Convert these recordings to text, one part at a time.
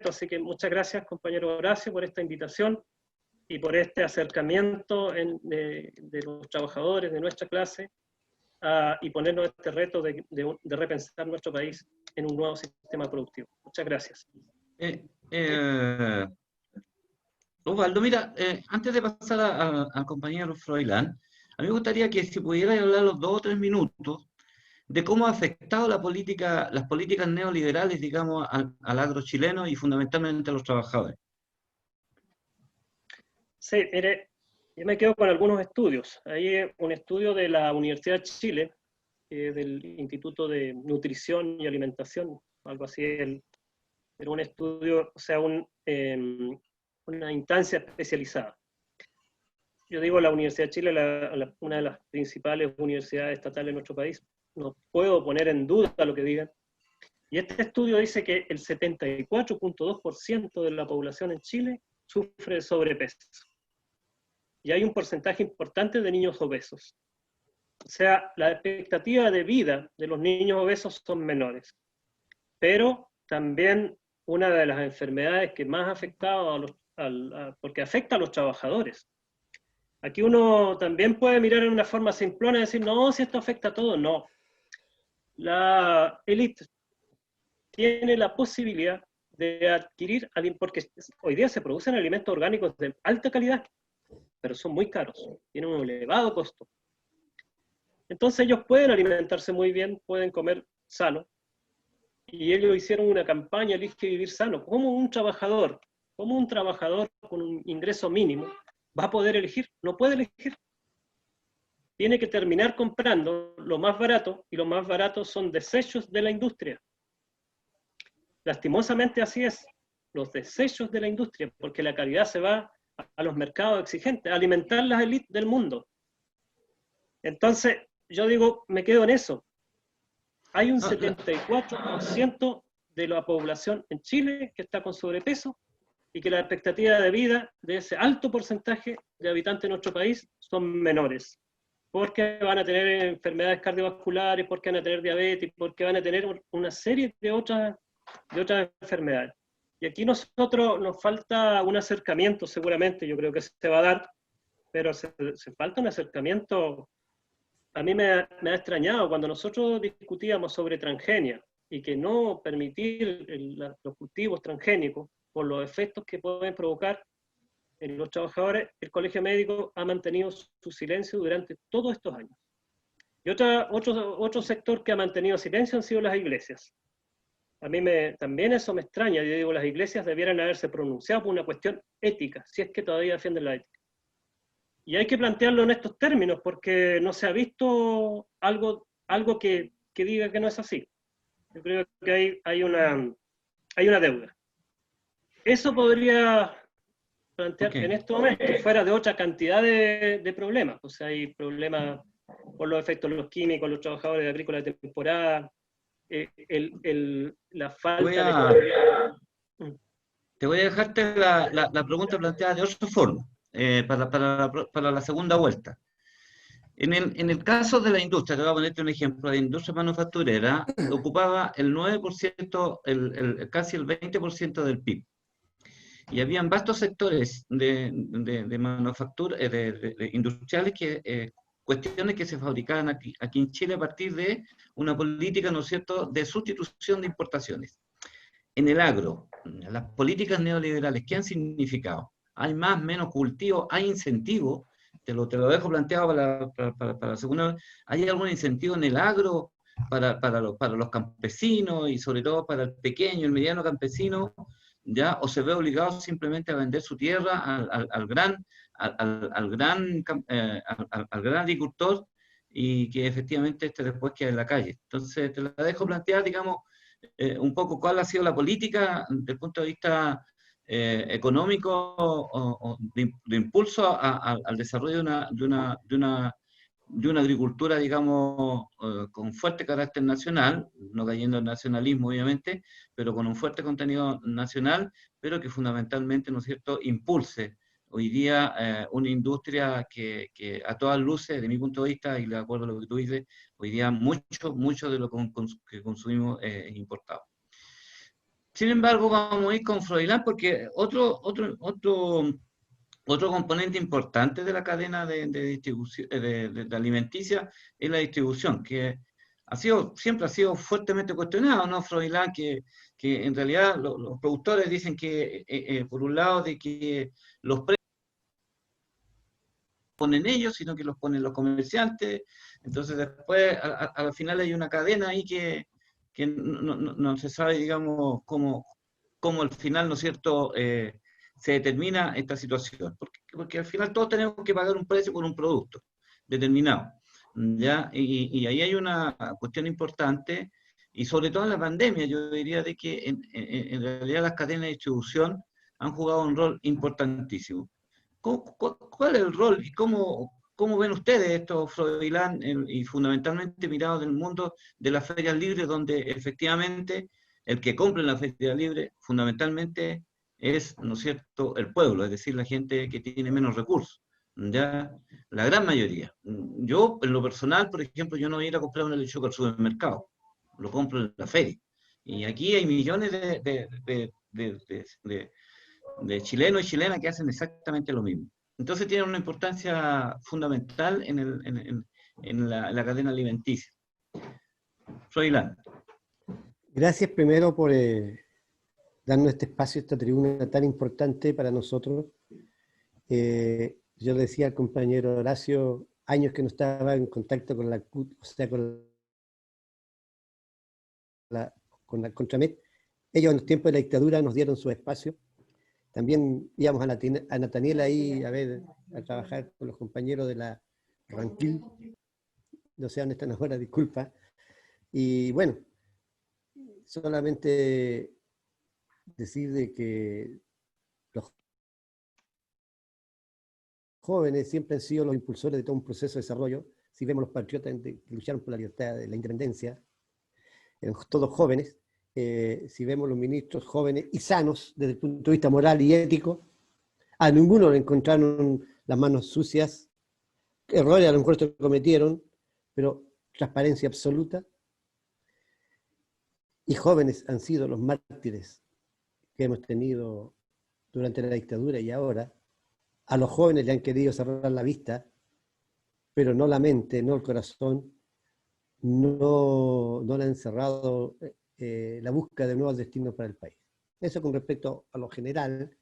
Así que muchas gracias, compañero Horacio, por esta invitación y por este acercamiento de los trabajadores de nuestra clase y ponernos este reto de repensar nuestro país en un nuevo sistema productivo. Muchas gracias. Osvaldo, mira, antes de pasar al compañero Froilán, a mí me gustaría que si pudiera hablar los 2 o 3 minutos de cómo ha afectado las políticas neoliberales, digamos, al agro chileno y fundamentalmente a los trabajadores. Sí, mire, yo me quedo con algunos estudios. Hay un estudio de la Universidad de Chile, del Instituto de Nutrición y Alimentación, algo así, era un estudio, o sea, una instancia especializada. Yo digo la Universidad de Chile, una de las principales universidades estatales de nuestro país, no puedo poner en duda lo que digan. Y este estudio dice que el 74.2% de la población en Chile sufre de sobrepeso. Y hay un porcentaje importante de niños obesos. O sea, la expectativa de vida de los niños obesos son menores. Pero también una de las enfermedades que más ha afectado porque afecta a los trabajadores. Aquí uno también puede mirar en una forma simplona y decir, no, si esto afecta a todos. No. La élite tiene la posibilidad de adquirir, porque hoy día se producen alimentos orgánicos de alta calidad, pero son muy caros, tienen un elevado costo. Entonces ellos pueden alimentarse muy bien, pueden comer sano, y ellos hicieron una campaña, Elige Vivir Sano. ¿Cómo un trabajador con un ingreso mínimo va a poder elegir? No puede elegir. Tiene que terminar comprando lo más barato, y lo más barato son desechos de la industria. Lastimosamente así es, los desechos de la industria, porque la calidad se va a los mercados exigentes, a alimentar las élites del mundo. Entonces, yo digo, me quedo en eso. Hay un 74% de la población en Chile que está con sobrepeso y que la expectativa de vida de ese alto porcentaje de habitantes de nuestro país son menores, porque van a tener enfermedades cardiovasculares, porque van a tener diabetes, porque van a tener una serie de otras enfermedades. Y aquí nosotros nos falta un acercamiento, seguramente, yo creo que se va a dar, pero se falta un acercamiento. A mí me ha extrañado cuando nosotros discutíamos sobre transgenia y que no permitir los cultivos transgénicos por los efectos que pueden provocar en los trabajadores, el Colegio Médico ha mantenido su silencio durante todos estos años. Y otro sector que ha mantenido silencio han sido las iglesias. A mí también eso me extraña. Yo digo, las iglesias debieran haberse pronunciado por una cuestión ética, si es que todavía defienden la ética. Y hay que plantearlo en estos términos, porque no se ha visto algo que diga que no es así. Yo creo que hay una deuda. Eso podría plantear en este momento, fuera de otra cantidad de problemas. O sea, hay problemas por los efectos de los químicos, los trabajadores agrícolas de temporada, la falta de... Te voy a dejarte la pregunta planteada de otra forma, para la segunda vuelta. En el caso de la industria, te voy a ponerte un ejemplo, la industria manufacturera ocupaba el 9%, casi el 20% del PIB. Y habían vastos sectores de manufactura, de industriales, cuestiones que se fabricaban aquí en Chile a partir de una política, ¿no es cierto?, de sustitución de importaciones. En el agro, las políticas neoliberales, ¿qué han significado? Hay más, menos cultivo, hay incentivos, te lo dejo planteado para la segunda vez. ¿Hay algún incentivo en el agro para los campesinos y sobre todo para el pequeño, el mediano campesino? ¿Ya? ¿O se ve obligado simplemente a vender su tierra al gran agricultor y que efectivamente después queda en la calle? Entonces te la dejo plantear, digamos, un poco cuál ha sido la política desde el punto de vista económico o de impulso al desarrollo de una agricultura, digamos, con fuerte carácter nacional, no cayendo en nacionalismo, obviamente, pero con un fuerte contenido nacional, pero que fundamentalmente, ¿no es cierto?, impulse hoy día una industria que a todas luces, de mi punto de vista, y de acuerdo a lo que tú dices, hoy día mucho de lo que consumimos es importado. Sin embargo, vamos a ir con Froilán porque otro componente importante de la cadena de distribución de alimenticia es la distribución, que siempre ha sido fuertemente cuestionado, ¿no, Froilán? Que en realidad los productores dicen que, por un lado, de que los precios ponen ellos, sino que los ponen los comerciantes. Entonces después, al final hay una cadena ahí que no se sabe, digamos, cómo al final, ¿no es cierto?, se determina esta situación. Porque al final todos tenemos que pagar un precio por un producto determinado, ¿ya? Y ahí hay una cuestión importante, y sobre todo en la pandemia, yo diría de que en realidad las cadenas de distribución han jugado un rol importantísimo. ¿Cuál es el rol y cómo ven ustedes esto, Froilán, y fundamentalmente mirado del mundo de las ferias libres, donde efectivamente el que compra en la feria libre fundamentalmente es, ¿no es cierto?, el pueblo, es decir, la gente que tiene menos recursos, ya la gran mayoría. Yo, en lo personal, por ejemplo, yo no voy a ir a comprar una lechuga al supermercado, lo compro en la feria. Y aquí hay millones de chilenos y chilenas que hacen exactamente lo mismo. Entonces tienen una importancia fundamental en la cadena alimenticia. Froilán. Gracias primero por darnos este espacio, esta tribuna tan importante para nosotros. Yo le decía al compañero Horacio, años que no estaba en contacto con la CUT, o sea, con la Contramet. Ellos en los tiempos de la dictadura nos dieron su espacio. También íbamos a Nataniel ahí a trabajar con los compañeros de la Ranquil. No sé dónde están ahora, disculpa. Y bueno, solamente decir de que los jóvenes siempre han sido los impulsores de todo un proceso de desarrollo. Si vemos los patriotas que lucharon por la libertad de la independencia, todos jóvenes. Si vemos los ministros jóvenes y sanos desde el punto de vista moral y ético, a ninguno le encontraron las manos sucias, errores a lo mejor se cometieron, pero transparencia absoluta. Y jóvenes han sido los mártires que hemos tenido durante la dictadura y ahora. A los jóvenes le han querido cerrar la vista, pero no la mente, no el corazón, no le han cerrado la búsqueda de nuevos destinos para el país. Eso con respecto a lo general.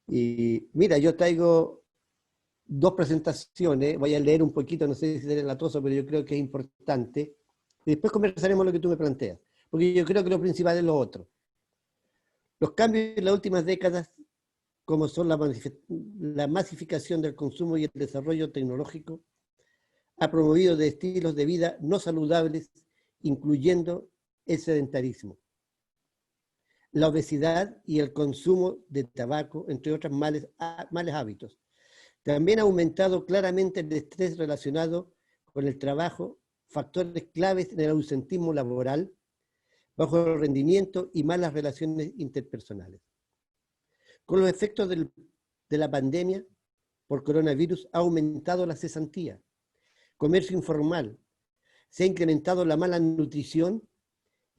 Y mira, yo traigo 2 presentaciones, voy a leer un poquito, no sé si seré latoso, pero yo creo que es importante. Y después conversaremos lo que tú me planteas, porque yo creo que lo principal es lo otro. Los cambios en las últimas décadas, como son la masificación del consumo y el desarrollo tecnológico, ha promovido de estilos de vida no saludables, incluyendo el sedentarismo, la obesidad y el consumo de tabaco, entre otros males hábitos. También ha aumentado claramente el estrés relacionado con el trabajo, factores claves en el ausentismo laboral, bajo el rendimiento y malas relaciones interpersonales. Con los efectos de la pandemia por coronavirus ha aumentado la cesantía, comercio informal, se ha incrementado la mala nutrición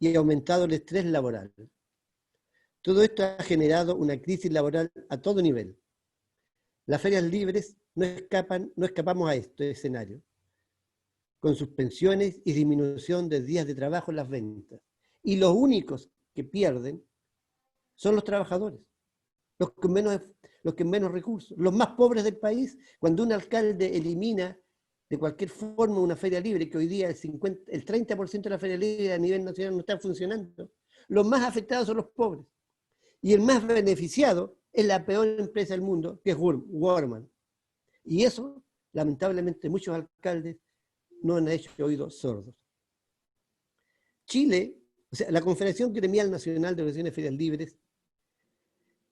y ha aumentado el estrés laboral. Todo esto ha generado una crisis laboral a todo nivel. Las ferias libres no escapamos a este escenario, con suspensiones y disminución de días de trabajo en las ventas. Y los únicos que pierden son los trabajadores, los que menos recursos, los más pobres del país. Cuando un alcalde elimina de cualquier forma una feria libre, que hoy día el 30% de la feria libre a nivel nacional no está funcionando, los más afectados son los pobres. Y el más beneficiado es la peor empresa del mundo, que es Walmart. Y eso, lamentablemente, muchos alcaldes no han hecho oídos sordos. Chile, o sea, la Confederación Gremial Nacional de Organizaciones de Ferias Libres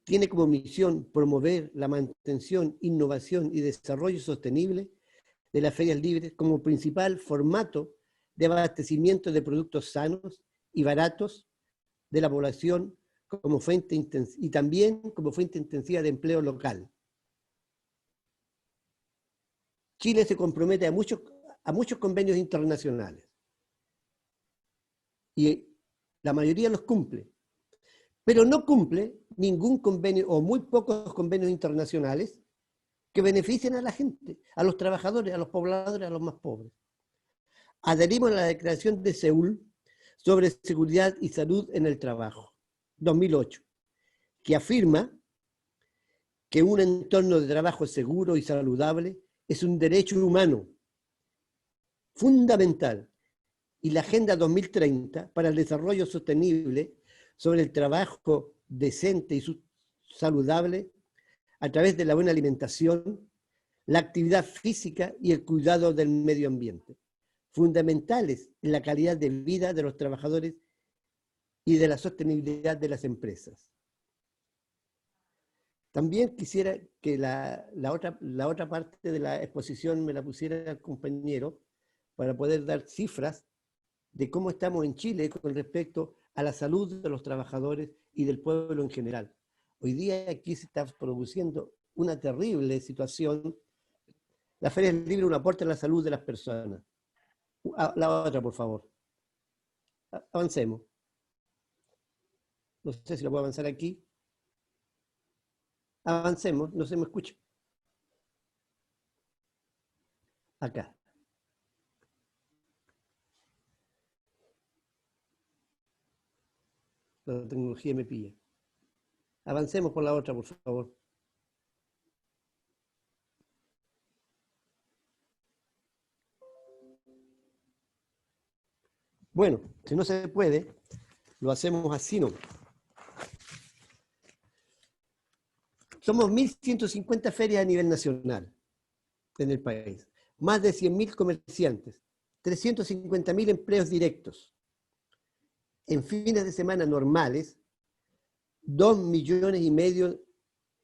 tiene como misión promover la mantención, innovación y desarrollo sostenible de las ferias libres como principal formato de abastecimiento de productos sanos y baratos de la población como fuente y también como fuente intensiva de empleo local. Chile se compromete a muchos convenios internacionales y la mayoría los cumple. pero no cumple ningún convenio o muy pocos convenios internacionales que beneficien a la gente, a los trabajadores, a los pobladores, a los más pobres. Adherimos a la Declaración de Seúl sobre Seguridad y Salud en el Trabajo, 2008, que afirma que un entorno de trabajo seguro y saludable es un derecho humano fundamental, y la Agenda 2030 para el Desarrollo Sostenible sobre el trabajo decente y saludable a través de la buena alimentación, la actividad física y el cuidado del medio ambiente, fundamentales en la calidad de vida de los trabajadores y de la sostenibilidad de las empresas. También quisiera que la otra parte de la exposición me la pusiera el compañero para poder dar cifras de cómo estamos en Chile con respecto a la salud de los trabajadores y del pueblo en general. Hoy día aquí se está produciendo una terrible situación. La Feria del Libro, un aporte a la salud de las personas. La otra, por favor. Avancemos. No sé si lo puedo avanzar aquí. Avancemos, no se me escucha. Acá. La tecnología me pilla. Avancemos por la otra, por favor. Bueno, si no se puede, lo hacemos así, ¿no? Somos 1.150 ferias a nivel nacional en el país, más de 100.000 comerciantes, 350.000 empleos directos. En fines de semana normales, 2,5 millones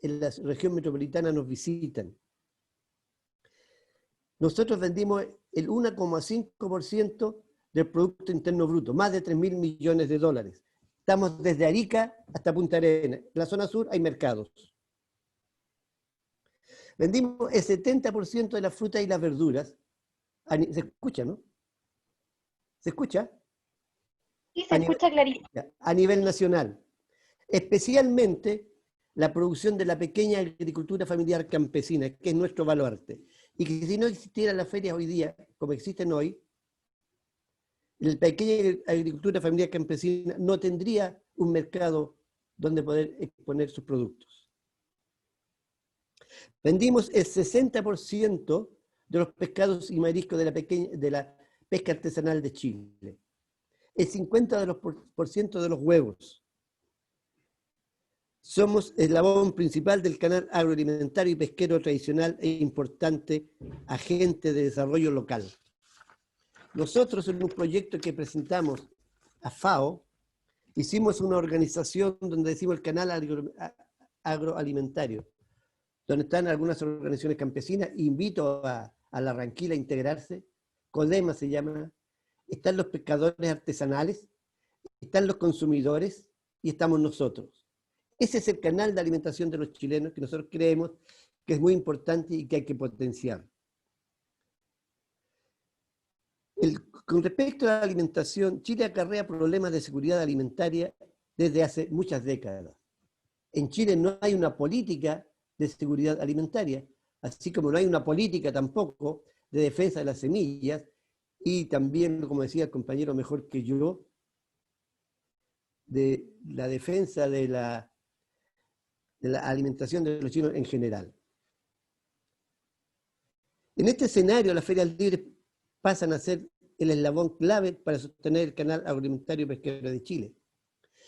en la región metropolitana nos visitan. Nosotros vendimos el 1,5% del Producto Interno Bruto, más de 3.000 millones de dólares. Estamos desde Arica hasta Punta Arenas. En la zona sur hay mercados. Vendimos el 70% de las frutas y las verduras. ¿Se escucha, no? ¿Se escucha? Sí, se escucha clarito. A nivel nacional. Especialmente la producción de la pequeña agricultura familiar campesina, que es nuestro baluarte. Y que si no existieran las ferias hoy día, como existen hoy, la pequeña agricultura familiar campesina no tendría un mercado donde poder exponer sus productos. Vendimos el 60% de los pescados y mariscos de la pesca artesanal de Chile. El 50% de los huevos. Somos el eslabón principal del canal agroalimentario y pesquero tradicional e importante agente de desarrollo local. Nosotros, en un proyecto que presentamos a FAO, hicimos una organización donde decimos el canal agroalimentario, donde están algunas organizaciones campesinas. Invito a la Ranquila a integrarse. CODEMA se llama. Están los pescadores artesanales, están los consumidores y estamos nosotros. Ese es el canal de alimentación de los chilenos que nosotros creemos que es muy importante y que hay que potenciar. Con respecto a la alimentación, Chile acarrea problemas de seguridad alimentaria desde hace muchas décadas. En Chile no hay una política de seguridad alimentaria, así como no hay una política tampoco de defensa de las semillas, y también, como decía el compañero mejor que yo, de la defensa de la alimentación de los chinos en general. En este escenario, las ferias libres pasan a ser el eslabón clave para sostener el canal agroalimentario pesquero de Chile.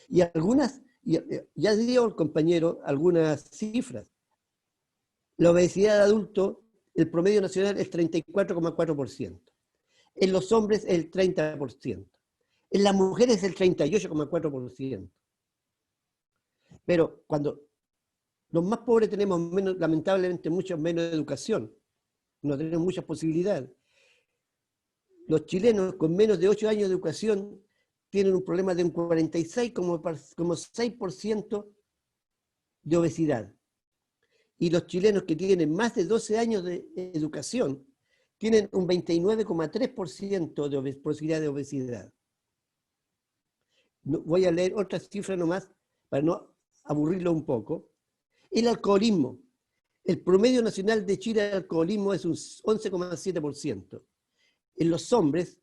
Y algunas, ya dio el compañero algunas cifras. La obesidad de adulto, el promedio nacional es 34,4%. En los hombres es el 30%. En las mujeres es el 38,4%. Pero cuando los más pobres tenemos menos, lamentablemente mucho menos educación, no tenemos muchas posibilidades. Los chilenos con menos de 8 años de educación tienen un problema de un 46,6% de obesidad. Y los chilenos que tienen más de 12 años de educación tienen un 29,3% de posibilidad de obesidad. Voy a leer otras cifras nomás para no aburrirlo un poco, el alcoholismo. El promedio nacional de Chile de alcoholismo es un 11,7%. En los hombres,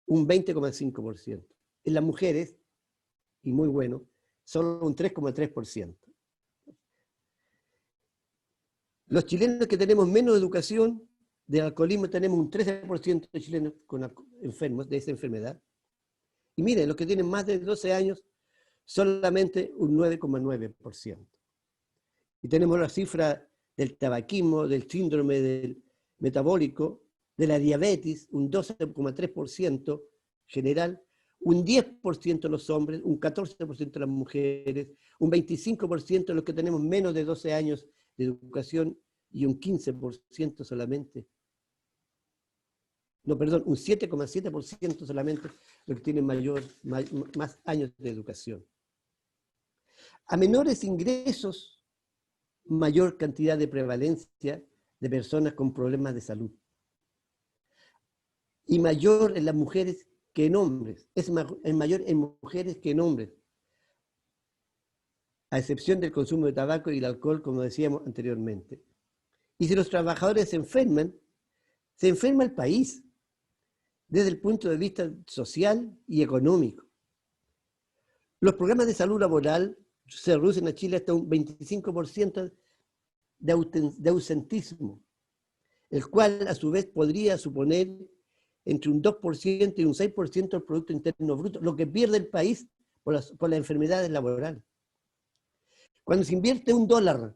un 20,5%. En las mujeres, y muy bueno, solo un 3,3%. Los chilenos que tenemos menos educación del alcoholismo, tenemos un 13% de chilenos enfermos de esa enfermedad. Y miren, los que tienen más de 12 años, solamente un 9,9%. Y tenemos la cifra del tabaquismo, del síndrome del metabólico, de la diabetes, un 12,3% general, un 10% los hombres, un 14% las mujeres, un 25% los que tenemos menos de 12 años de educación y un 15% solamente. No, perdón, un 7,7% solamente los que tienen más años de educación. A menores ingresos, mayor cantidad de prevalencia de personas con problemas de salud. Y mayor en las mujeres que en hombres. Es mayor en mujeres que en hombres. A excepción del consumo de tabaco y el alcohol, como decíamos anteriormente. Y si los trabajadores se enferma el país, desde el punto de vista social y económico. Los programas de salud laboral se reducen a Chile hasta un 25% de ausentismo, el cual a su vez podría suponer entre un 2% y un 6% del Producto Interno Bruto, lo que pierde el país por las enfermedades laborales. Cuando se invierte $1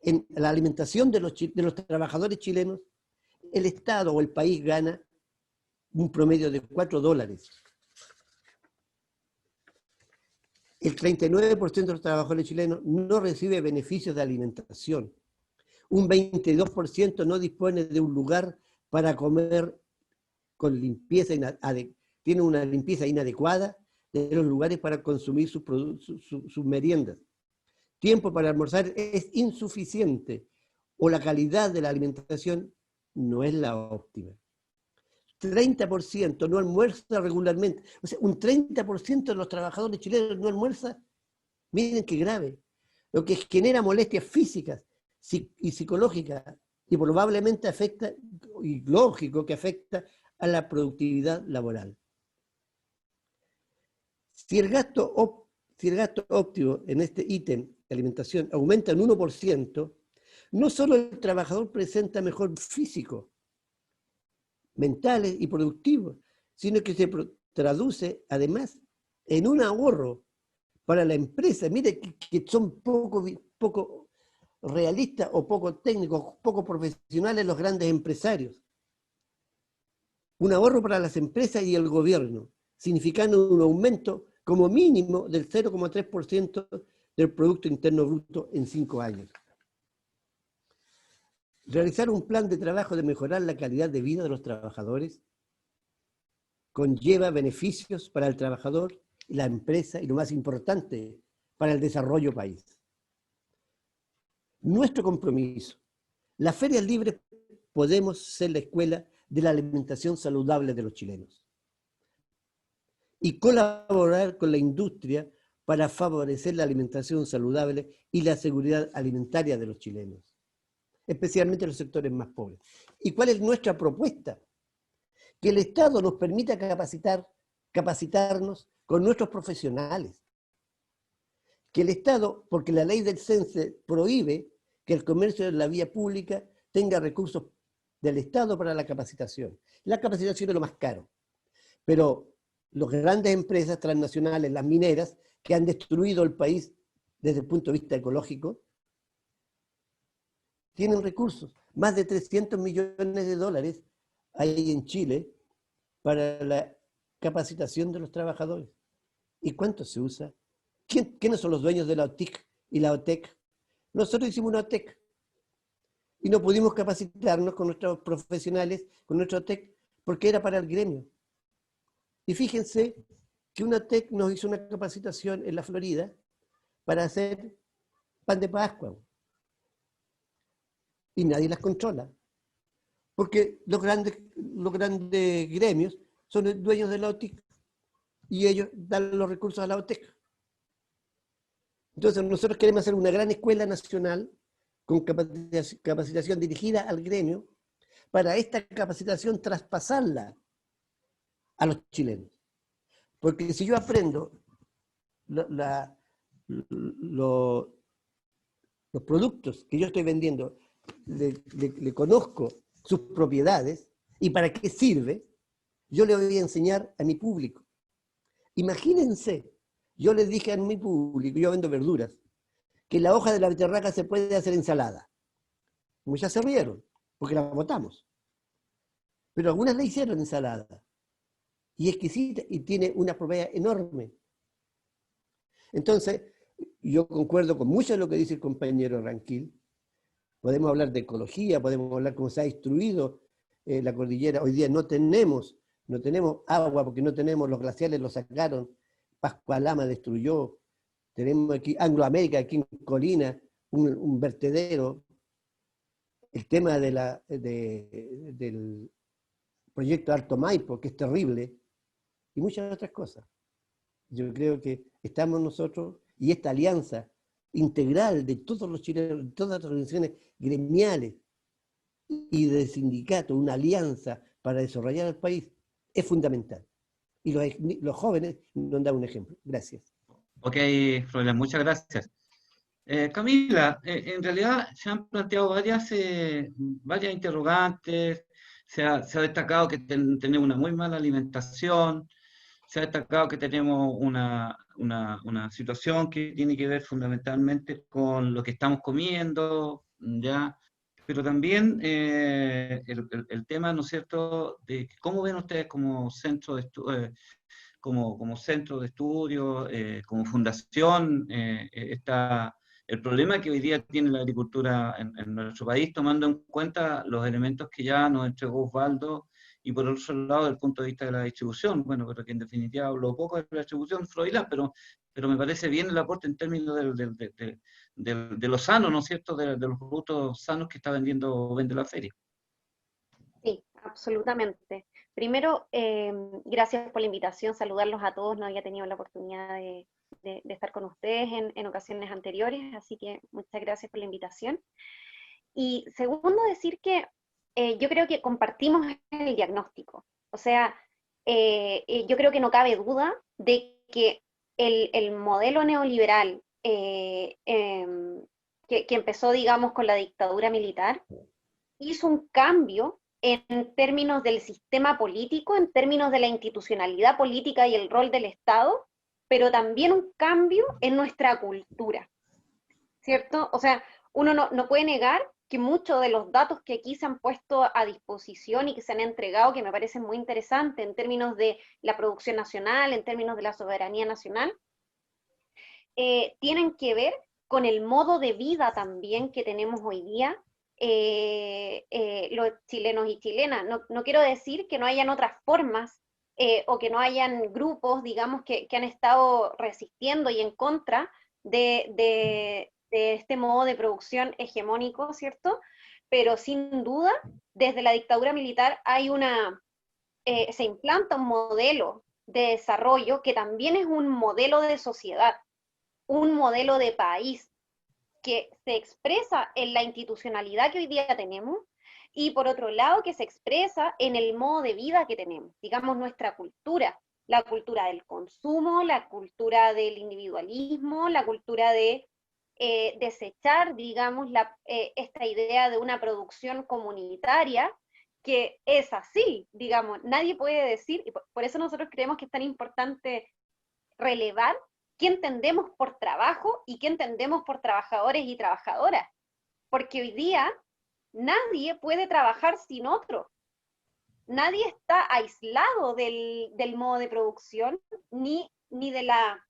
en la alimentación de los trabajadores chilenos, el Estado o el país gana un promedio de $4. El 39% de los trabajadores chilenos no recibe beneficios de alimentación. Un 22% no dispone de un lugar para comer con limpieza, tiene una limpieza inadecuada de los lugares para consumir sus meriendas. Tiempo para almorzar es insuficiente o la calidad de la alimentación no es la óptima. 30% no almuerza regularmente. O sea, un 30% de los trabajadores chilenos no almuerza. Miren qué grave. Lo que genera molestias físicas y psicológicas y probablemente afecta, y lógico que afecta a la productividad laboral. Si el gasto óptimo en este ítem de alimentación aumenta en 1%, no solo el trabajador presenta mejor físico, mentales y productivos, sino que se traduce además en un ahorro para la empresa. Mire que son poco realistas o poco técnicos, poco profesionales los grandes empresarios. Un ahorro para las empresas y el gobierno, significando un aumento como mínimo del 0,3% del Producto Interno Bruto en 5 años. Realizar un plan de trabajo de mejorar la calidad de vida de los trabajadores conlleva beneficios para el trabajador y la empresa y, lo más importante, para el desarrollo país. Nuestro compromiso. Las ferias libres podemos ser la escuela de la alimentación saludable de los chilenos y colaborar con la industria para favorecer la alimentación saludable y la seguridad alimentaria de los chilenos, especialmente los sectores más pobres. ¿Y cuál es nuestra propuesta? Que el Estado nos permita capacitarnos con nuestros profesionales. Que el Estado, porque la ley del CENSE prohíbe que el comercio de la vía pública tenga recursos del Estado para la capacitación. La capacitación es lo más caro, pero las grandes empresas transnacionales, las mineras, que han destruido el país desde el punto de vista ecológico, tienen recursos. Más de 300 millones de dólares hay en Chile para la capacitación de los trabajadores. ¿Y cuánto se usa? ¿Quiénes son los dueños de la OTIC y la OTEC? Nosotros hicimos una OTEC y no pudimos capacitarnos con nuestros profesionales, con nuestra OTEC, porque era para el gremio. Y fíjense que una OTEC nos hizo una capacitación en la Florida para hacer pan de Pascua. Y nadie las controla. Porque los grandes gremios son dueños de la OTIC y ellos dan los recursos a la OTEC. Entonces nosotros queremos hacer una gran escuela nacional con capacitación dirigida al gremio, para esta capacitación traspasarla a los chilenos. Porque si yo aprendo los productos que yo estoy vendiendo, le conozco sus propiedades y para qué sirve, yo le voy a enseñar a mi público. Imagínense, yo les dije a mi público, yo vendo verduras, que la hoja de la beterraga se puede hacer ensalada. Muchas se rieron, porque la botamos. Pero algunas la hicieron ensalada. Y exquisita, y tiene una propiedad enorme. Entonces, yo concuerdo con mucho de lo que dice el compañero Ranquil. Podemos hablar de ecología, podemos hablar cómo se ha destruido la cordillera. Hoy día no tenemos agua porque no tenemos, los glaciares los sacaron, Pascualama destruyó. Tenemos aquí Angloamérica, aquí en Colina, un vertedero. El tema del proyecto Alto Maipo, que es terrible, y muchas otras cosas. Yo creo que estamos nosotros, y esta alianza integral de todos los chilenos, de todas las organizaciones gremiales y de sindicatos, una alianza para desarrollar el país, es fundamental. Y los jóvenes nos dan un ejemplo. Gracias. Ok, Florian, muchas gracias. Camila, en realidad se han planteado varias interrogantes, se ha destacado que tenemos una muy mala alimentación, se ha destacado que tenemos una situación que tiene que ver fundamentalmente con lo que estamos comiendo, ¿ya? Pero también el tema, ¿no es cierto?, de cómo ven ustedes como centro de como centro de estudio, como fundación, el problema que hoy día tiene la agricultura en nuestro país, tomando en cuenta los elementos que ya nos entregó Osvaldo, y por otro lado, desde el punto de vista de la distribución, bueno, pero que en definitiva hablo poco de la distribución, Froilán, pero me parece bien el aporte en términos de lo sano, ¿no es cierto?, de los productos sanos que está vende la feria. Sí, absolutamente. Primero, gracias por la invitación, saludarlos a todos, no había tenido la oportunidad de estar con ustedes en ocasiones anteriores, así que muchas gracias por la invitación. Y segundo, decir que yo creo que compartimos el diagnóstico, o sea, yo creo que no cabe duda de que el modelo neoliberal que empezó, digamos, con la dictadura militar, hizo un cambio en términos del sistema político, en términos de la institucionalidad política y el rol del Estado, pero también un cambio en nuestra cultura, ¿cierto? O sea, uno no puede negar que muchos de los datos que aquí se han puesto a disposición y que se han entregado, que me parecen muy interesantes en términos de la producción nacional, en términos de la soberanía nacional, tienen que ver con el modo de vida también que tenemos hoy día, los chilenos y chilenas. No quiero decir que no hayan otras formas o que no hayan grupos, digamos, que han estado resistiendo y en contra de este modo de producción hegemónico, ¿cierto? Pero sin duda, desde la dictadura militar hay se implanta un modelo de desarrollo que también es un modelo de sociedad, un modelo de país, que se expresa en la institucionalidad que hoy día tenemos, y por otro lado que se expresa en el modo de vida que tenemos, digamos nuestra cultura, la cultura del consumo, la cultura del individualismo, la cultura de desechar, digamos, esta idea de una producción comunitaria, que es así, digamos, nadie puede decir, y por eso nosotros creemos que es tan importante relevar qué entendemos por trabajo y qué entendemos por trabajadores y trabajadoras. Porque hoy día nadie puede trabajar sin otro. Nadie está aislado del modo de producción ni de la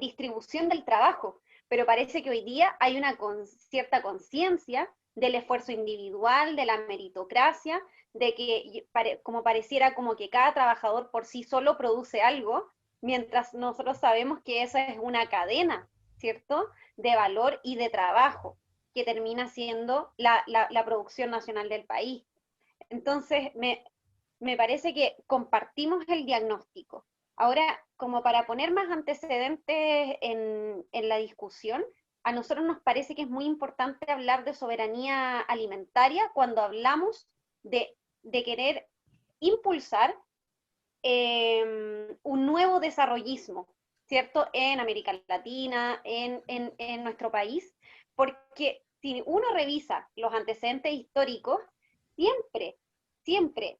distribución del trabajo. Pero parece que hoy día hay una cierta conciencia del esfuerzo individual, de la meritocracia, de que como pareciera como que cada trabajador por sí solo produce algo, mientras nosotros sabemos que esa es una cadena, ¿cierto?, de valor y de trabajo, que termina siendo la producción nacional del país. Entonces, me parece que compartimos el diagnóstico, Ahora, como para poner más antecedentes en la discusión, a nosotros nos parece que es muy importante hablar de soberanía alimentaria cuando hablamos de querer impulsar un nuevo desarrollismo, ¿cierto? En América Latina, en nuestro país, porque si uno revisa los antecedentes históricos, siempre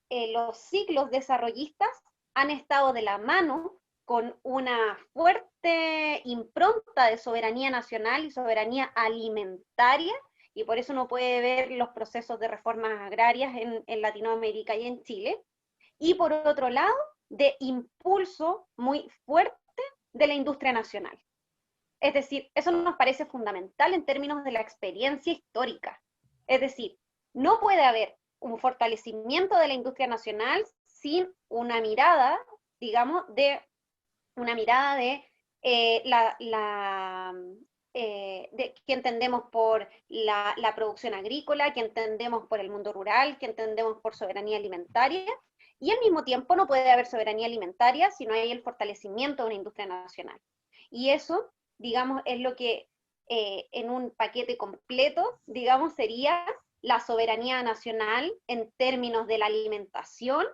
los ciclos desarrollistas han estado de la mano con una fuerte impronta de soberanía nacional y soberanía alimentaria, y por eso uno puede ver los procesos de reformas agrarias en Latinoamérica y en Chile, y por otro lado, de impulso muy fuerte de la industria nacional. Es decir, eso nos parece fundamental en términos de la experiencia histórica. Es decir, no puede haber un fortalecimiento de la industria nacional sin una mirada, digamos, de que entendemos por la producción agrícola, que entendemos por el mundo rural, que entendemos por soberanía alimentaria, y al mismo tiempo no puede haber soberanía alimentaria si no hay el fortalecimiento de una industria nacional. Y eso, digamos, es lo que en un paquete completo, digamos, sería la soberanía nacional en términos de la alimentación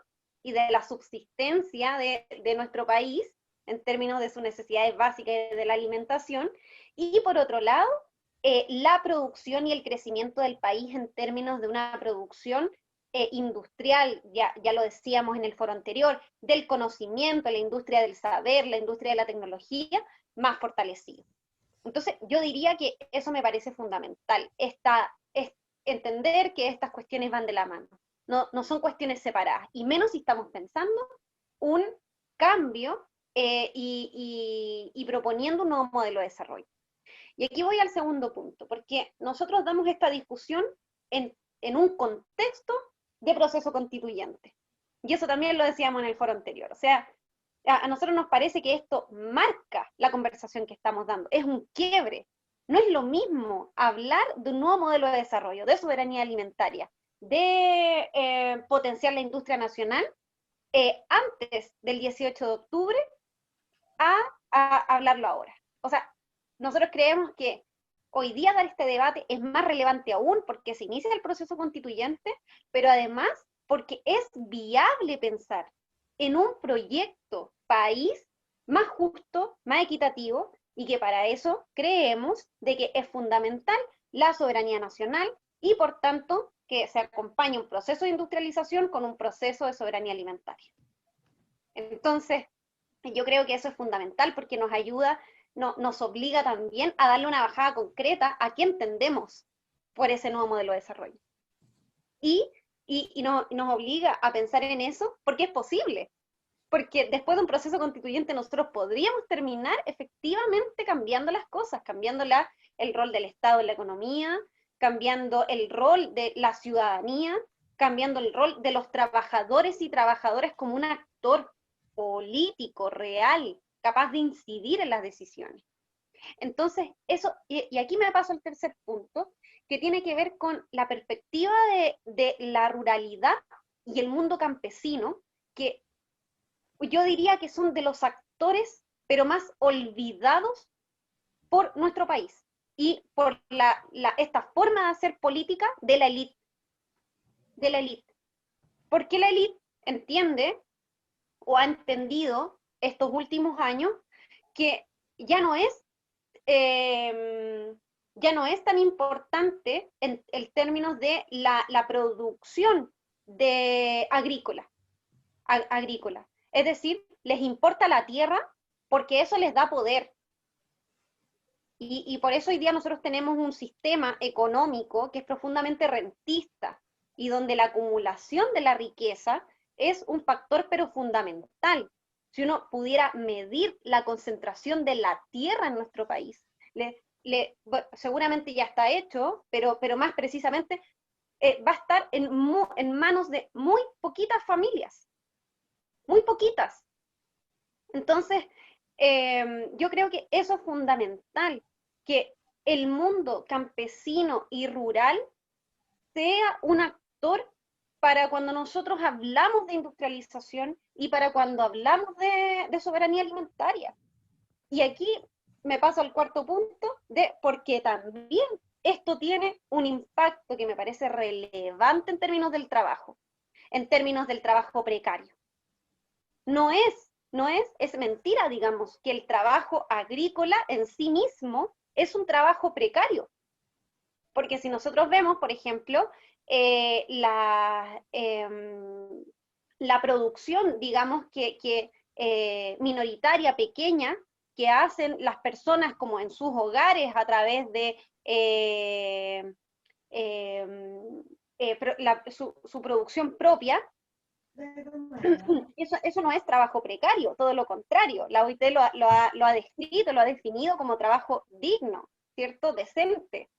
y de la subsistencia de nuestro país, en términos de sus necesidades básicas de la alimentación, y por otro lado, la producción y el crecimiento del país en términos de una producción industrial, ya lo decíamos en el foro anterior, del conocimiento, la industria del saber, la industria de la tecnología, más fortalecido. Entonces, yo diría que eso me parece fundamental, es entender que estas cuestiones van de la mano, no son cuestiones separadas, y menos si estamos pensando un cambio y proponiendo un nuevo modelo de desarrollo. Y aquí voy al segundo punto, porque nosotros damos esta discusión en un contexto de proceso constituyente. Y eso también lo decíamos en el foro anterior. O sea, a nosotros nos parece que esto marca la conversación que estamos dando, es un quiebre. No es lo mismo hablar de un nuevo modelo de desarrollo, de soberanía alimentaria, de potenciar la industria nacional antes del 18 de octubre a hablarlo ahora. O sea, nosotros creemos que hoy día dar este debate es más relevante aún porque se inicia el proceso constituyente, pero además porque es viable pensar en un proyecto país más justo, más equitativo, y que para eso creemos de que es fundamental la soberanía nacional y por tanto que se acompañe un proceso de industrialización con un proceso de soberanía alimentaria. Entonces, yo creo que eso es fundamental porque nos ayuda, nos obliga también a darle una bajada concreta a qué entendemos por ese nuevo modelo de desarrollo. Y nos obliga a pensar en eso porque es posible. Porque después de un proceso constituyente nosotros podríamos terminar efectivamente cambiando las cosas, cambiando el rol del Estado en la economía, cambiando el rol de la ciudadanía, cambiando el rol de los trabajadores y trabajadoras como un actor político, real, capaz de incidir en las decisiones. Entonces, eso, y aquí me paso al tercer punto, que tiene que ver con la perspectiva de la ruralidad y el mundo campesino, que yo diría que son de los actores, pero más olvidados por nuestro país y por esta forma de hacer política de la élite. De la élite. Porque la élite entiende o ha entendido estos últimos años que ya no es tan importante en términos de la producción agrícola. Es decir, les importa la tierra porque eso les da poder. Y por eso hoy día nosotros tenemos un sistema económico que es profundamente rentista y donde la acumulación de la riqueza es un factor pero fundamental. Si uno pudiera medir la concentración de la tierra en nuestro país, seguramente ya está hecho, pero más precisamente va a estar en manos de muy poquitas familias. Muy poquitas. Entonces, yo creo que eso es fundamental, que el mundo campesino y rural sea un actor para cuando nosotros hablamos de industrialización y para cuando hablamos de soberanía alimentaria. Y aquí me paso al cuarto punto, porque también esto tiene un impacto que me parece relevante en términos del trabajo, en términos del trabajo precario. Es mentira, digamos, que el trabajo agrícola en sí mismo es un trabajo precario. Porque si nosotros vemos, por ejemplo, la producción, digamos, minoritaria, pequeña, que hacen las personas como en sus hogares a través de su producción propia, eso no es trabajo precario, todo lo contrario. La OIT lo ha descrito, lo ha definido como trabajo digno, ¿cierto? Decente.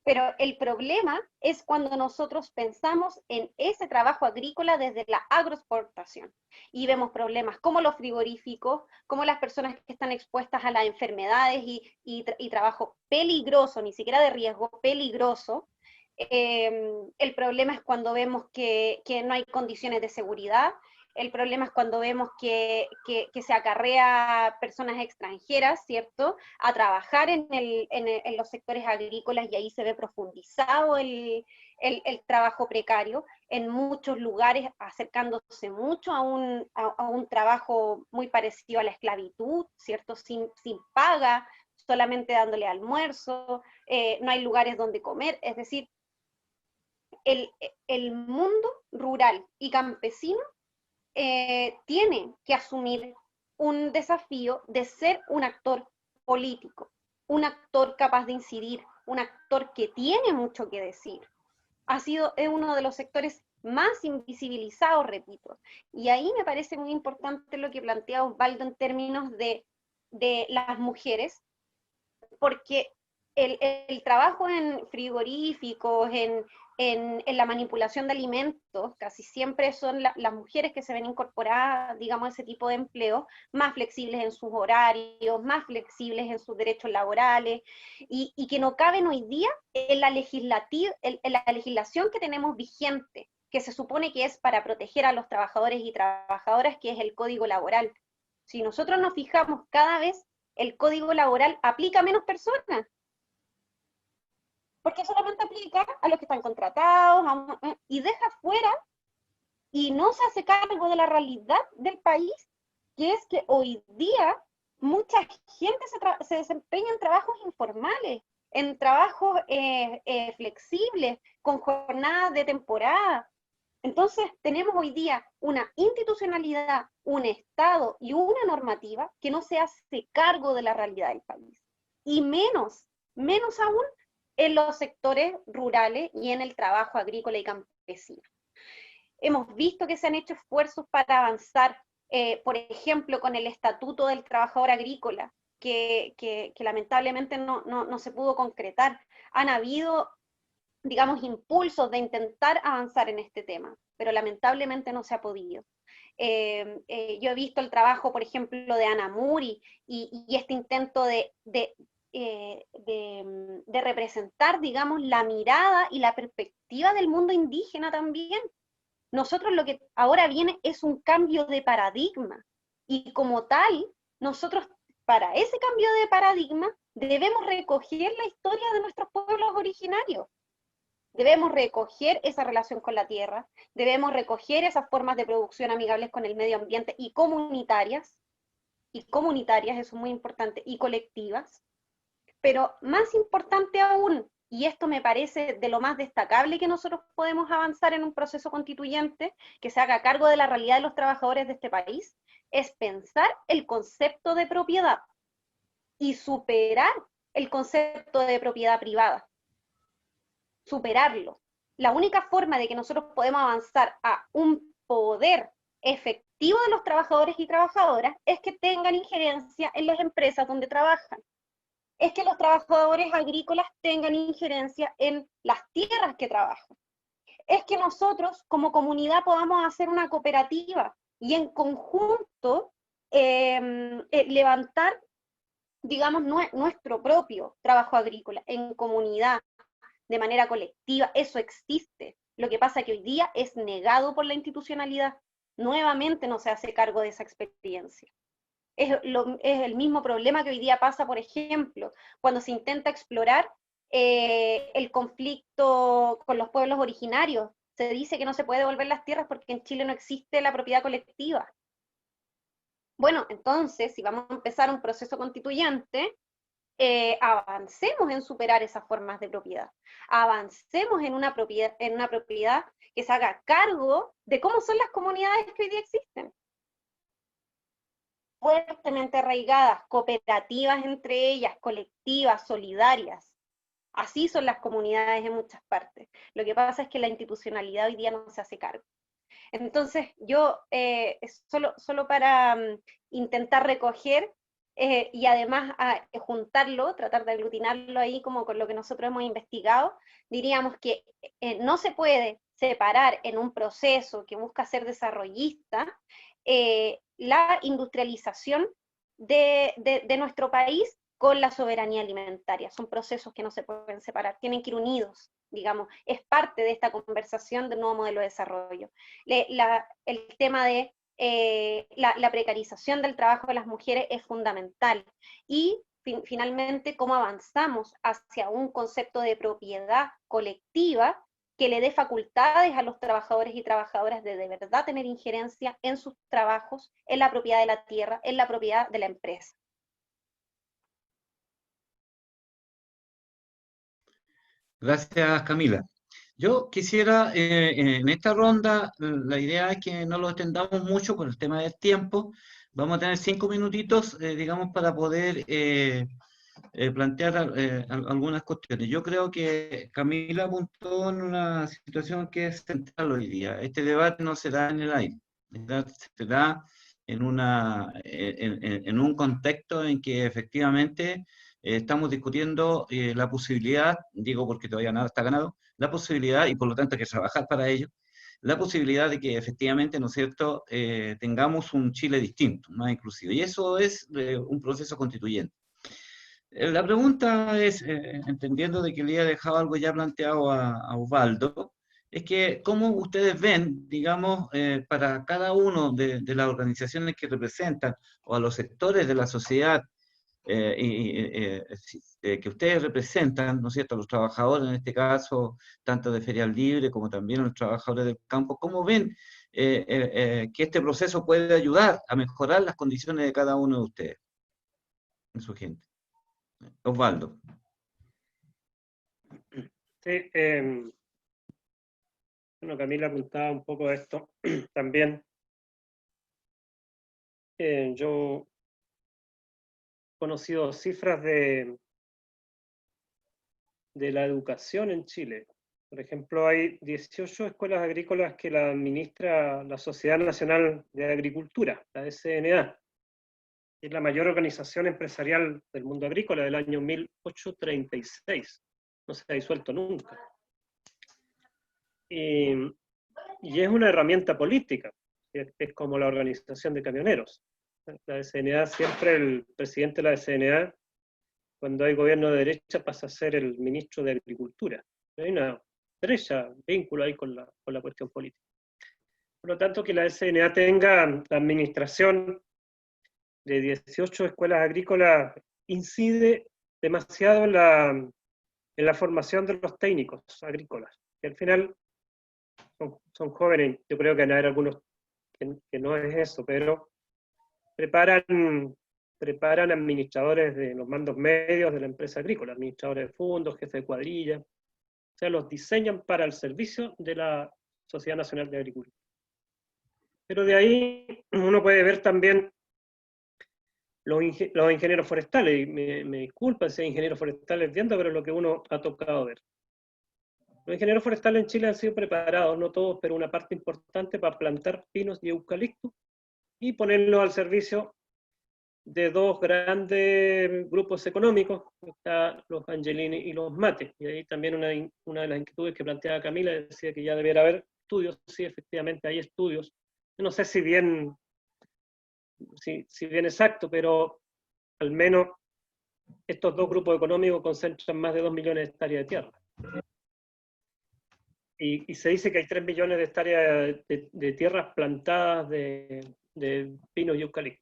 Pero el problema es cuando nosotros pensamos en ese trabajo agrícola desde la agroexportación y vemos problemas como los frigoríficos, como las personas que están expuestas a las enfermedades y trabajo peligroso, ni siquiera de riesgo, peligroso. El problema es cuando vemos que no hay condiciones de seguridad. El problema es cuando vemos que se acarrea personas extranjeras, ¿cierto?, a trabajar en los sectores agrícolas, y ahí se ve profundizado el trabajo precario, en muchos lugares acercándose mucho a un trabajo muy parecido a la esclavitud, ¿cierto?, sin paga, solamente dándole almuerzo, no hay lugares donde comer, es decir, el mundo rural y campesino tiene que asumir un desafío de ser un actor político, un actor capaz de incidir, un actor que tiene mucho que decir. Es uno de los sectores más invisibilizados, repito. Y ahí me parece muy importante lo que plantea Osvaldo en términos de las mujeres, porque el trabajo en frigoríficos, en la manipulación de alimentos, casi siempre son las mujeres que se ven incorporadas, digamos, a ese tipo de empleo, más flexibles en sus horarios, más flexibles en sus derechos laborales, y que no caben hoy día en la legislación que tenemos vigente, que se supone que es para proteger a los trabajadores y trabajadoras, que es el Código Laboral. Si nosotros nos fijamos, cada vez el Código Laboral aplica a menos personas, porque solamente aplica a los que están contratados, y deja fuera, y no se hace cargo de la realidad del país, que es que hoy día mucha gente se desempeña en trabajos informales, en trabajos flexibles, con jornadas de temporada. Entonces tenemos hoy día una institucionalidad, un Estado y una normativa que no se hace cargo de la realidad del país. Y menos aún en los sectores rurales y en el trabajo agrícola y campesino. Hemos visto que se han hecho esfuerzos para avanzar, por ejemplo, con el Estatuto del Trabajador Agrícola, que lamentablemente no se pudo concretar. Han habido, digamos, impulsos de intentar avanzar en este tema, pero lamentablemente no se ha podido. Yo he visto el trabajo, por ejemplo, de Ana Muri y este intento de representar, digamos, la mirada y la perspectiva del mundo indígena también. Nosotros lo que ahora viene es un cambio de paradigma, y como tal, nosotros para ese cambio de paradigma debemos recoger la historia de nuestros pueblos originarios. Debemos recoger esa relación con la tierra, debemos recoger esas formas de producción amigables con el medio ambiente y comunitarias, eso es muy importante, y colectivas. Pero más importante aún, y esto me parece de lo más destacable que nosotros podemos avanzar en un proceso constituyente que se haga cargo de la realidad de los trabajadores de este país, es pensar el concepto de propiedad y superar el concepto de propiedad privada. Superarlo. La única forma de que nosotros podemos avanzar a un poder efectivo de los trabajadores y trabajadoras es que tengan injerencia en las empresas donde trabajan. Es que los trabajadores agrícolas tengan injerencia en las tierras que trabajan. Es que nosotros como comunidad podamos hacer una cooperativa y en conjunto levantar, digamos, nuestro propio trabajo agrícola en comunidad, de manera colectiva. Eso existe. Lo que pasa es que hoy día es negado por la institucionalidad. Nuevamente no se hace cargo de esa experiencia. Es el mismo problema que hoy día pasa, por ejemplo, cuando se intenta explorar el conflicto con los pueblos originarios. Se dice que no se puede devolver las tierras porque en Chile no existe la propiedad colectiva. Bueno, entonces, si vamos a empezar un proceso constituyente, avancemos en superar esas formas de propiedad. Avancemos en una propiedad que se haga cargo de cómo son las comunidades que hoy día existen. Fuertemente arraigadas, cooperativas entre ellas, colectivas, solidarias. Así son las comunidades en muchas partes. Lo que pasa es que la institucionalidad hoy día no se hace cargo. Entonces, yo, solo para intentar recoger y además juntarlo, tratar de aglutinarlo ahí como con lo que nosotros hemos investigado, diríamos que no se puede separar en un proceso que busca ser desarrollista la industrialización de nuestro país con la soberanía alimentaria. Son procesos que no se pueden separar, tienen que ir unidos, digamos, es parte de esta conversación del nuevo modelo de desarrollo. El tema de la precarización del trabajo de las mujeres es fundamental. Y finalmente, cómo avanzamos hacia un concepto de propiedad colectiva que le dé facultades a los trabajadores y trabajadoras de verdad tener injerencia en sus trabajos, en la propiedad de la tierra, en la propiedad de la empresa. Gracias, Camila. Yo quisiera, en esta ronda, la idea es que no lo extendamos mucho por el tema del tiempo. Vamos a tener 5 minutitos, digamos, para poder plantear algunas cuestiones. Yo creo que Camila apuntó en una situación que es central hoy día. Este debate no se da en el aire, se da en un contexto en que efectivamente estamos discutiendo la posibilidad, digo porque todavía nada está ganado, la posibilidad, y por lo tanto hay que trabajar para ello, la posibilidad de que efectivamente, ¿no es cierto?, tengamos un Chile distinto, más inclusivo. Y eso es un proceso constituyente. La pregunta es, entendiendo de que le he dejado algo ya planteado a Osvaldo, es que cómo ustedes ven, digamos, para cada uno de las organizaciones que representan o a los sectores de la sociedad que ustedes representan, ¿no es cierto?, los trabajadores en este caso, tanto de Ferial Libre como también los trabajadores del campo, ¿cómo ven que este proceso puede ayudar a mejorar las condiciones de cada uno de ustedes, de su gente? Osvaldo. Sí, bueno, Camila apuntaba un poco a esto también. Yo he conocido cifras de la educación en Chile. Por ejemplo, hay 18 escuelas agrícolas que la administra la Sociedad Nacional de Agricultura, la SNA. Es la mayor organización empresarial del mundo agrícola del año 1836. No se ha disuelto nunca. Y es una herramienta política, es como la organización de camioneros. La SNA, siempre el presidente de la SNA, cuando hay gobierno de derecha, pasa a ser el ministro de Agricultura. Hay una estrecha vínculo ahí con la cuestión política. Por lo tanto, que la SNA tenga la administración de 18 escuelas agrícolas incide demasiado en la formación de los técnicos agrícolas, que al final son jóvenes. Yo creo que van a haber algunos que no es eso, pero preparan administradores de los mandos medios de la empresa agrícola, administradores de fondos, jefes de cuadrilla, o sea, los diseñan para el servicio de la Sociedad Nacional de Agricultura. Pero de ahí uno puede ver también los ingenieros forestales, y me disculpan si hay ingenieros forestales viendo, pero es lo que uno ha tocado ver. Los ingenieros forestales en Chile han sido preparados, no todos, pero una parte importante, para plantar pinos y eucaliptos y ponerlos al servicio de dos grandes grupos económicos, los Angelini y los Mate. Y ahí también una de las inquietudes que planteaba Camila decía que ya debiera haber estudios. Sí, efectivamente hay estudios. No sé si bien exacto, pero al menos estos dos grupos económicos concentran más de 2 millones de hectáreas de tierra. y se dice que hay 3 millones de hectáreas de tierras plantadas de pinos y eucalipto.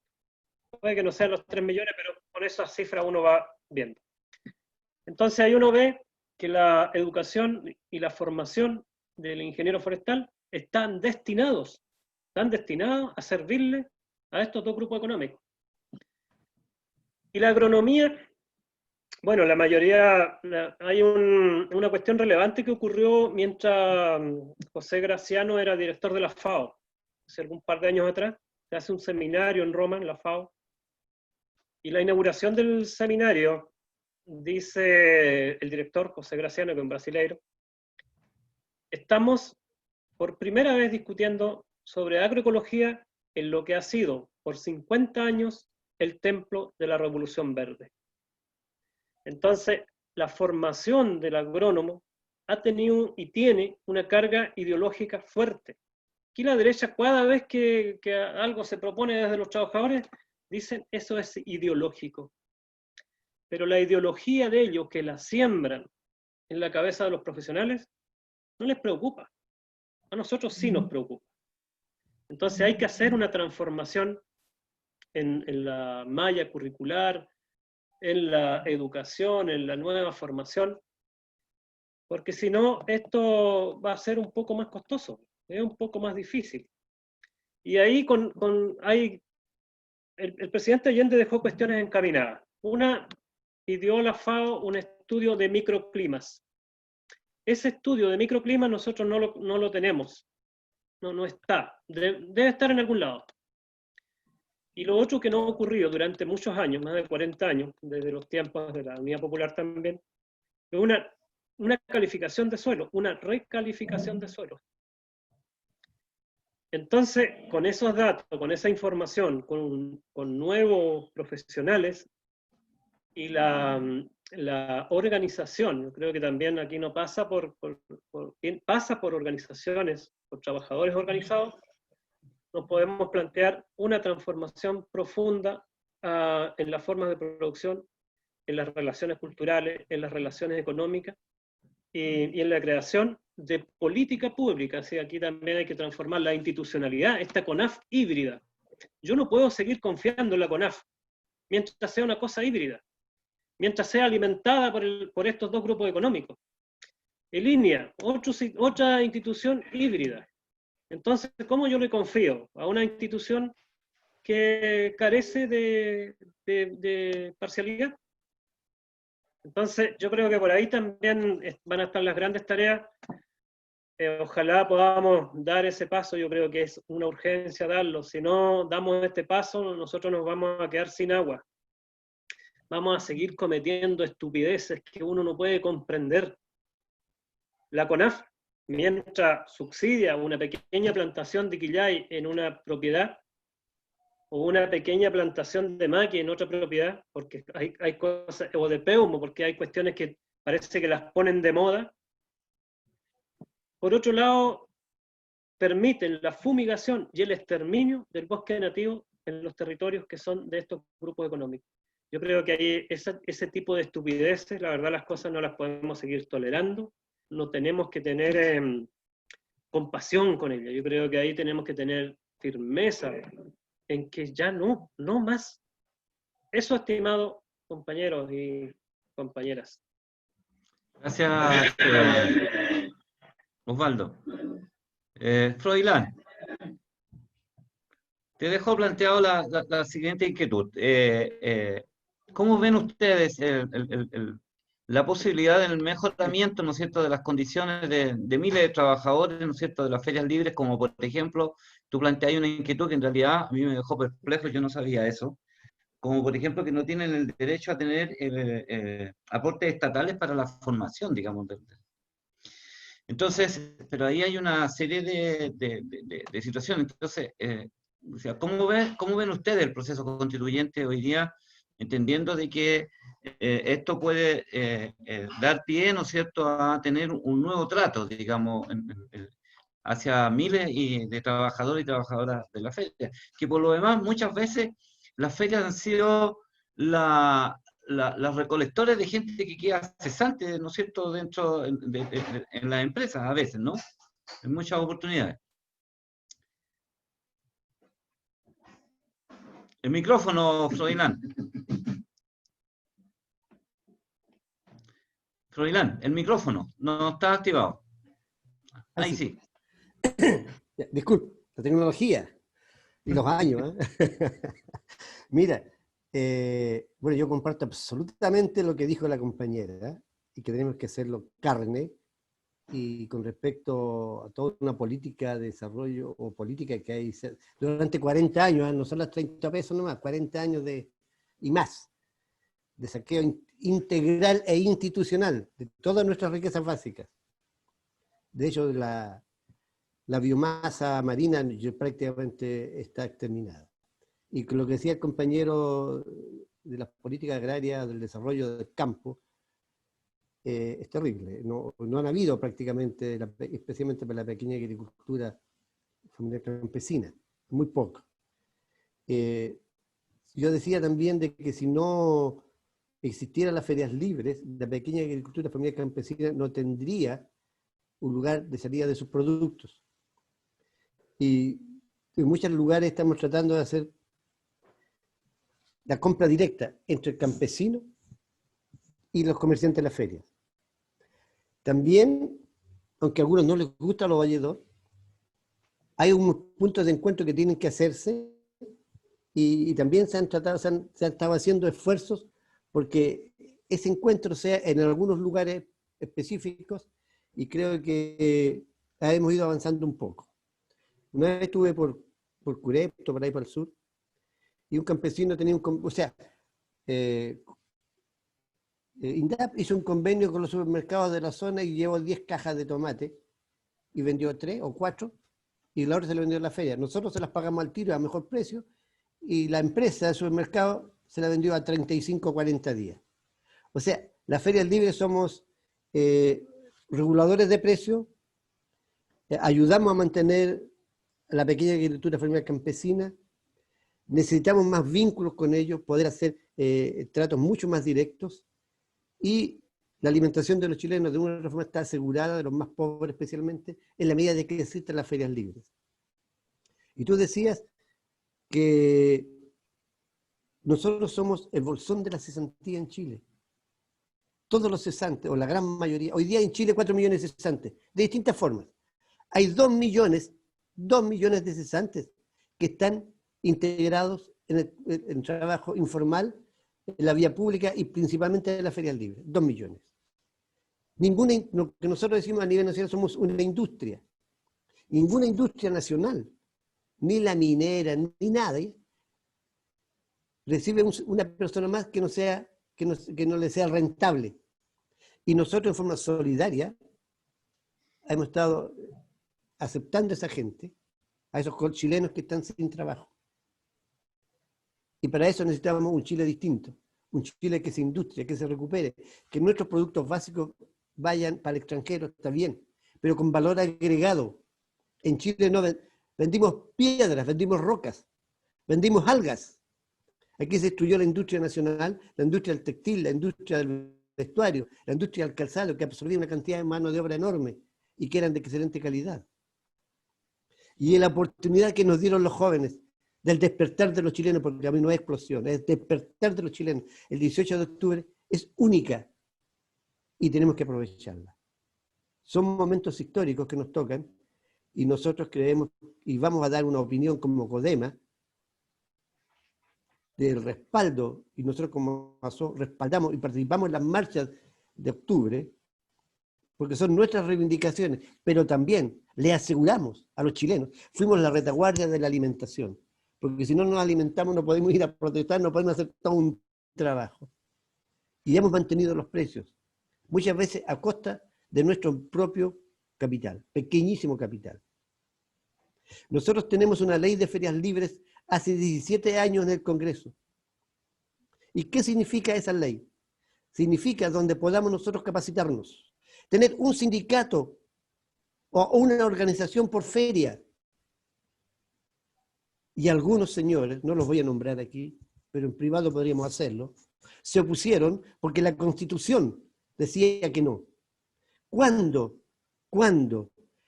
Puede que no sean los 3 millones, pero con esas cifras uno va viendo. Entonces ahí uno ve que la educación y la formación del ingeniero forestal están destinados a servirle a estos dos grupos económicos. Y la agronomía, bueno, la mayoría, hay una cuestión relevante que ocurrió mientras José Graciano era director de la FAO, hace algún par de años atrás. Se hace un seminario en Roma, en la FAO, y la inauguración del seminario, dice el director José Graciano, que es un brasileiro, estamos por primera vez discutiendo sobre agroecología en lo que ha sido por 50 años el templo de la Revolución Verde. Entonces, la formación del agrónomo ha tenido y tiene una carga ideológica fuerte. Aquí la derecha, cada vez que algo se propone desde los trabajadores, dicen eso es ideológico. Pero la ideología de ellos, que la siembran en la cabeza de los profesionales, no les preocupa. A nosotros sí nos preocupa. Entonces hay que hacer una transformación en la malla curricular, en la educación, en la nueva formación, porque si no, esto va a ser un poco más costoso, es un poco más difícil. Y ahí el presidente Allende dejó cuestiones encaminadas. Una, pidió a la FAO un estudio de microclimas. Ese estudio de microclimas nosotros no lo tenemos, no está, debe estar en algún lado. Y lo otro que no ha ocurrido durante muchos años, más de 40 años, desde los tiempos de la Unidad Popular también, es una calificación de suelo, una recalificación de suelo. Entonces, con esos datos, con esa información, con nuevos profesionales y la organización, yo creo que también aquí no pasa pasa por organizaciones, por trabajadores organizados, nos podemos plantear una transformación profunda en las formas de producción, en las relaciones culturales, en las relaciones económicas y en la creación de política pública. Así, aquí también hay que transformar la institucionalidad, esta CONAF híbrida. Yo no puedo seguir confiando en la CONAF mientras sea una cosa híbrida, mientras sea alimentada por estos dos grupos económicos. El INEA, otra institución híbrida. Entonces, ¿cómo yo le confío a una institución que carece de parcialidad? Entonces, yo creo que por ahí también van a estar las grandes tareas. Ojalá podamos dar ese paso, yo creo que es una urgencia darlo. Si no damos este paso, nosotros nos vamos a quedar sin agua. Vamos a seguir cometiendo estupideces que uno no puede comprender. La CONAF, mientras subsidia una pequeña plantación de quillay en una propiedad, o una pequeña plantación de maqui en otra propiedad, porque hay cosas, o de peumo, porque hay cuestiones que parece que las ponen de moda. Por otro lado, permiten la fumigación y el exterminio del bosque nativo en los territorios que son de estos grupos económicos. Yo creo que ahí ese tipo de estupideces, la verdad las cosas no las podemos seguir tolerando, no tenemos que tener compasión con ellas. Yo creo que ahí tenemos que tener firmeza en que ya no más. Eso, estimados compañeros y compañeras. Gracias, Osvaldo. Froilán, te dejo planteado la siguiente inquietud. ¿Cómo ven ustedes la posibilidad del mejoramiento, ¿no es cierto?, de las condiciones de miles de trabajadores, ¿no es cierto?, de las ferias libres, como por ejemplo, tú planteas una inquietud que en realidad a mí me dejó perplejo, yo no sabía eso, como por ejemplo que no tienen el derecho a tener aportes estatales para la formación, digamos. Entonces, pero ahí hay una serie de situaciones. Entonces, o sea, ¿cómo ven ustedes el proceso constituyente hoy día, entendiendo de que esto puede dar pie, ¿no es cierto?, a tener un nuevo trato, digamos, hacia miles de trabajadores y trabajadoras de la feria, que por lo demás muchas veces las ferias han sido la los recolectores de gente que queda cesante, ¿no es cierto?, dentro en las empresas a veces, ¿no? En muchas oportunidades. El micrófono, Froilán. Froilán, el micrófono no está activado. Ahí sí. Disculpe, la tecnología y los años. Mira, bueno, yo comparto absolutamente lo que dijo la compañera, y que tenemos que hacerlo carne, y con respecto a toda una política de desarrollo o política que hay durante 40 años, no son las 30 pesos nomás, 40 años y más, de saqueo integral e institucional de todas nuestras riquezas básicas. De hecho, la biomasa marina prácticamente está exterminada. Y con lo que decía el compañero de las políticas agrarias, del desarrollo del campo, es terrible. No han habido prácticamente, especialmente para la pequeña agricultura familiar campesina, muy poco. Yo decía también de que si no existieran las ferias libres, la pequeña agricultura familiar campesina no tendría un lugar de salida de sus productos. Y en muchos lugares estamos tratando de hacer la compra directa entre el campesino y los comerciantes de las ferias. También, aunque a algunos no les gusta los valledores, hay unos puntos de encuentro que tienen que hacerse y también se han estado haciendo esfuerzos porque ese encuentro sea en algunos lugares específicos, y creo que hemos ido avanzando un poco. Una vez estuve por Curepto, por ahí por el sur, y un campesino tenía INDAP hizo un convenio con los supermercados de la zona y llevó 10 cajas de tomate y vendió 3 o 4, y la otra se la vendió en la feria. Nosotros se las pagamos al tiro a mejor precio, y la empresa de supermercado se la vendió a 35 o 40 días. O sea, las ferias libres somos reguladores de precios, ayudamos a mantener a la pequeña agricultura familiar campesina, necesitamos más vínculos con ellos, poder hacer tratos mucho más directos, y la alimentación de los chilenos de una forma está asegurada, de los más pobres especialmente, en la medida de que existen las ferias libres. Y tú decías que nosotros somos el bolsón de la cesantía en Chile. Todos los cesantes, o la gran mayoría, hoy día en Chile 4 millones de cesantes, de distintas formas. Hay 2 millones de cesantes que están integrados en trabajo informal, en la vía pública y principalmente en las ferias libres. 2 millones. Lo que nosotros decimos a nivel nacional, somos una industria. Ninguna industria nacional, ni la minera, ni nadie, recibe una persona más que no le sea rentable. Y nosotros en forma solidaria hemos estado aceptando a esa gente, a esos chilenos que están sin trabajo. Y para eso necesitamos un Chile distinto, un Chile que se industria, que se recupere, que nuestros productos básicos vayan para el extranjero, está bien, pero con valor agregado. En Chile no vendimos piedras, vendimos rocas, vendimos algas. Aquí se destruyó la industria nacional, la industria del textil, la industria del vestuario, la industria del calzado, que absorbía una cantidad de mano de obra enorme y que eran de excelente calidad. Y la oportunidad que nos dieron los jóvenes del despertar de los chilenos, porque a mí no es explosión, es despertar de los chilenos, el 18 de octubre, es única y tenemos que aprovecharla. Son momentos históricos que nos tocan y nosotros creemos, y vamos a dar una opinión como CODEMA, del respaldo, y nosotros como ASO respaldamos y participamos en las marchas de octubre, porque son nuestras reivindicaciones, pero también le aseguramos a los chilenos, fuimos la retaguardia de la alimentación, porque si no nos alimentamos no podemos ir a protestar, no podemos hacer todo un trabajo. Y hemos mantenido los precios, muchas veces a costa de nuestro propio capital, pequeñísimo capital. Nosotros tenemos una ley de ferias libres hace 17 años en el Congreso. ¿Y qué significa esa ley? Significa donde podamos nosotros capacitarnos, tener un sindicato o una organización por feria. Y algunos señores, no los voy a nombrar aquí, pero en privado podríamos hacerlo, se opusieron porque la Constitución decía que no. Cuando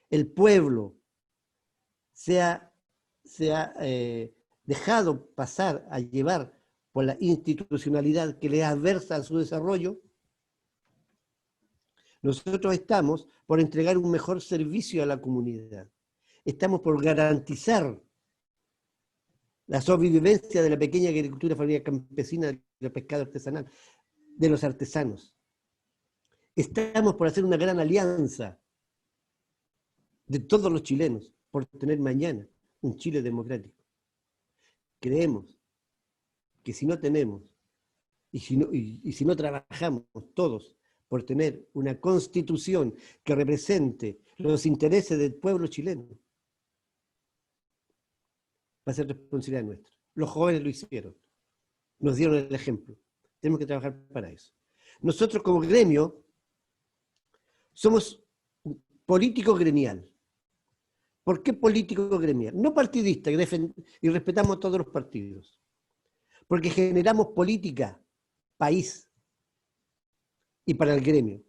el pueblo se ha dejado pasar a llevar por la institucionalidad que le es adversa a su desarrollo, nosotros estamos por entregar un mejor servicio a la comunidad. Estamos por garantizar la sobrevivencia de la pequeña agricultura familiar campesina, del pescado artesanal, de los artesanos. Estamos por hacer una gran alianza de todos los chilenos, por tener mañana un Chile democrático. Creemos que si no tenemos, y si no trabajamos todos por tener una constitución que represente los intereses del pueblo chileno, va a ser responsabilidad nuestra. Los jóvenes lo hicieron, nos dieron el ejemplo. Tenemos que trabajar para eso. Nosotros como gremio somos político gremial. ¿Por qué político gremial? No partidista, y respetamos todos los partidos. Porque generamos política, país, y para el gremio.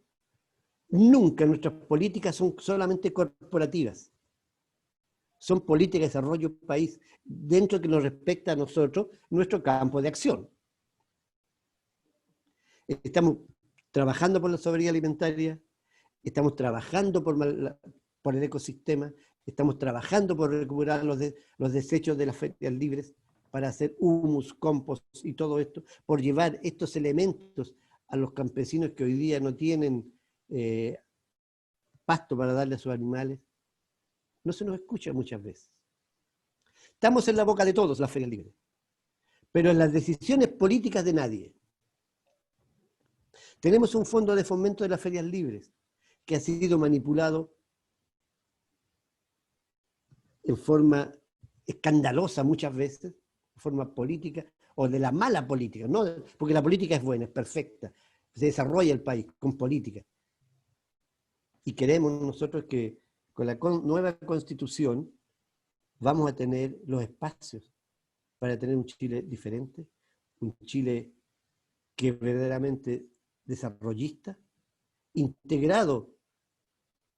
Nunca nuestras políticas son solamente corporativas. Son políticas de desarrollo país, dentro de que nos respecta a nosotros, nuestro campo de acción. Estamos trabajando por la soberanía alimentaria, estamos trabajando por el ecosistema, estamos trabajando por recuperar los desechos de las ferias libres para hacer humus, compost y todo esto, por llevar estos elementos a los campesinos que hoy día no tienen pasto para darle a sus animales. No se nos escucha muchas veces. Estamos en la boca de todos, las ferias libres, pero en las decisiones políticas de nadie. Tenemos un fondo de fomento de las ferias libres que ha sido manipulado en forma escandalosa muchas veces, en forma política, o de la mala política, ¿no? Porque la política es buena, es perfecta, se desarrolla el país con política. Y queremos nosotros que con la nueva Constitución vamos a tener los espacios para tener un Chile diferente, un Chile que es verdaderamente desarrollista, integrado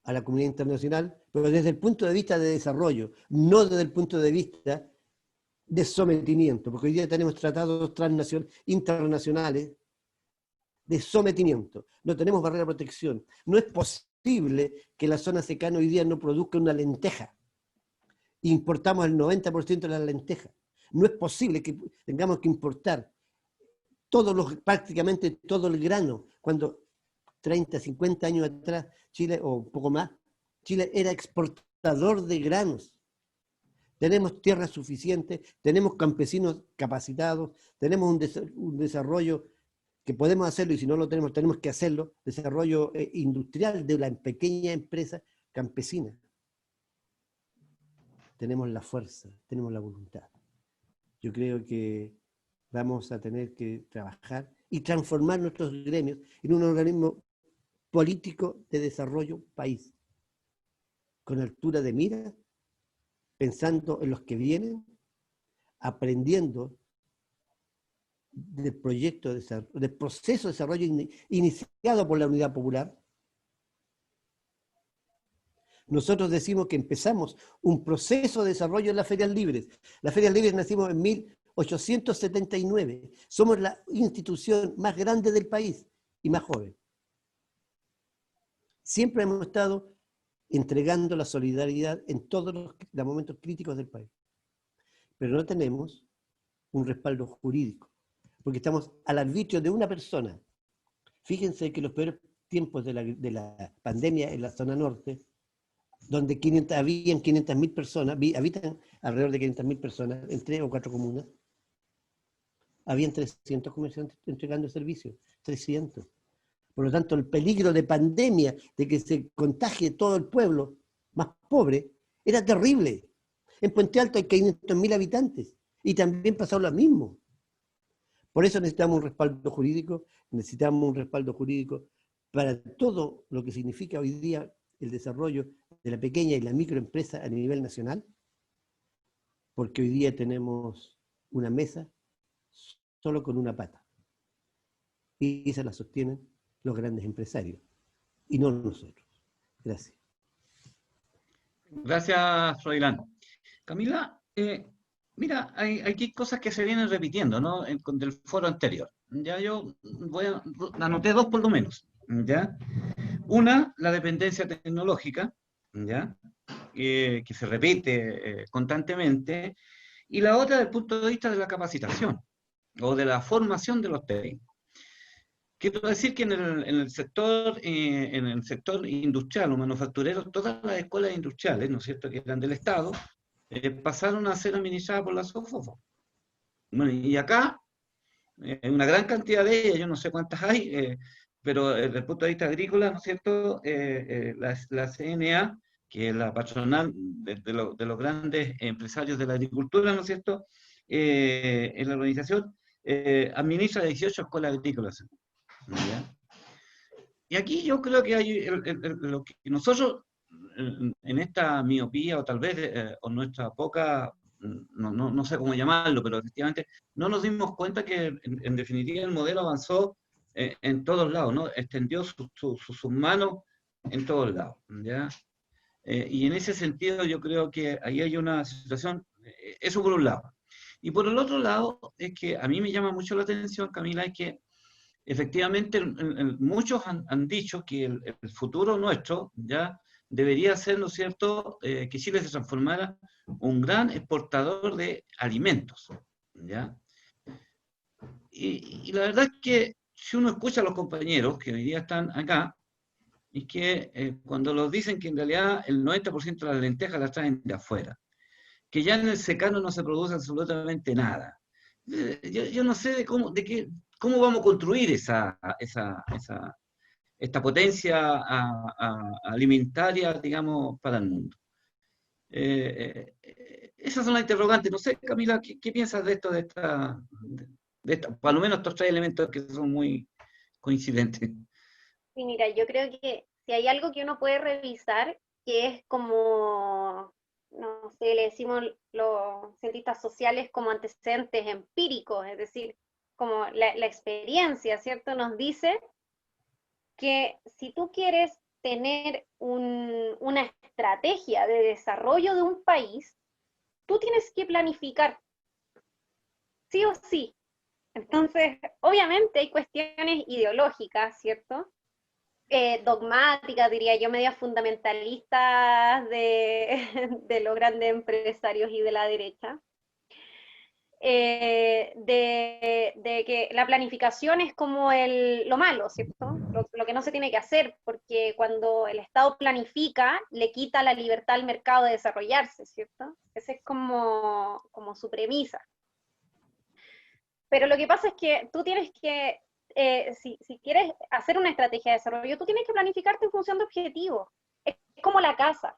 a la comunidad internacional, pero desde el punto de vista de desarrollo, no desde el punto de vista de sometimiento, porque hoy día tenemos tratados internacionales de sometimiento, no tenemos barrera de protección. No es posible que la zona secana hoy día no produzca una lenteja. Importamos el 90% de la lenteja. No es posible que tengamos que importar prácticamente todo el grano, cuando 30, 50 años atrás, Chile, o un poco más, Chile era exportador de granos. Tenemos tierra suficiente, tenemos campesinos capacitados, tenemos un desarrollo que podemos hacerlo, y si no lo tenemos, tenemos que hacerlo, desarrollo industrial de la pequeña empresa campesina. Tenemos la fuerza, tenemos la voluntad. Yo creo que vamos a tener que trabajar y transformar nuestros gremios en un organismo político de desarrollo país, con altura de mira, pensando en los que vienen, aprendiendo del proyecto, del proceso de desarrollo iniciado por la Unidad Popular. Nosotros decimos que empezamos un proceso de desarrollo en las ferias libres. Las ferias libres nacimos en 1879. Somos la institución más grande del país y más joven. Siempre hemos estado entregando la solidaridad en todos los momentos críticos del país. Pero no tenemos un respaldo jurídico, porque estamos al arbitrio de una persona. Fíjense que los peores tiempos de la pandemia en la zona norte, donde habían 500.000 personas, habitan alrededor de 500.000 personas, en 3 o 4 comunas, habían 300 comerciantes entregando servicios, 300. Por lo tanto, el peligro de pandemia, de que se contagie todo el pueblo más pobre, era terrible. En Puente Alto hay 500.000 habitantes, y también pasó lo mismo. Por eso necesitamos un respaldo jurídico para todo lo que significa hoy día el desarrollo de la pequeña y la microempresa a nivel nacional, porque hoy día tenemos una mesa solo con una pata. y se la sostienen los grandes empresarios, y no nosotros. Gracias. Gracias, Froilán. Camila, mira, hay aquí cosas que se vienen repitiendo, ¿no? Del foro anterior. Ya yo anoté dos por lo menos, ¿ya? Una, la dependencia tecnológica, ¿ya? Que se repite constantemente, y la otra desde el punto de vista de la capacitación o de la formación de los técnicos. Quiero decir que en el sector industrial o manufacturero, todas las escuelas industriales, ¿no es cierto?, que eran del Estado, pasaron a ser administradas por la SOFOFO. Bueno, y acá, una gran cantidad de ellas, yo no sé cuántas hay, pero desde el punto de vista agrícola, ¿no es cierto?, la CNA, que es la patronal de los grandes empresarios de la agricultura, ¿no es cierto?, en la organización, administra 18 escuelas agrícolas. ¿Ya? Y aquí yo creo que hay lo que nosotros, en esta miopía, o tal vez, o nuestra poca, no sé cómo llamarlo, pero efectivamente no nos dimos cuenta que en definitiva el modelo avanzó en todos lados, ¿no? Extendió sus manos en todos lados, ¿ya? Y en ese sentido yo creo que ahí hay una situación, eso por un lado. Y por el otro lado, es que a mí me llama mucho la atención, Camila, es que efectivamente muchos han dicho que el futuro nuestro ya debería ser, ¿no es cierto?, que Chile se transformara un gran exportador de alimentos, ¿ya? Y la verdad es que si uno escucha a los compañeros que hoy día están acá, es que cuando los dicen que en realidad el 90% de las lentejas las traen de afuera, que ya en el secano no se produce absolutamente nada. Yo no sé cómo vamos a construir esta potencia alimentaria, digamos, para el mundo. Esas son las interrogantes. No sé, Camila, ¿qué piensas de esto, de esta, por lo menos estos tres elementos que son muy coincidentes? Sí, mira, yo creo que si hay algo que uno puede revisar, que es como, no sé, le decimos los cientistas sociales como antecedentes empíricos, es decir, como la experiencia, ¿cierto? Nos dice que si tú quieres tener una estrategia de desarrollo de un país, tú tienes que planificar, sí o sí. Entonces, obviamente hay cuestiones ideológicas, ¿cierto? Dogmáticas, diría yo, medias fundamentalistas de los grandes empresarios y de la derecha, de que la planificación es como lo malo, ¿cierto? Lo que no se tiene que hacer, porque cuando el Estado planifica, le quita la libertad al mercado de desarrollarse, ¿cierto? Esa es como su premisa. Pero lo que pasa es que tú tienes que, si quieres hacer una estrategia de desarrollo, tú tienes que planificarte en función de objetivos. Es como la casa.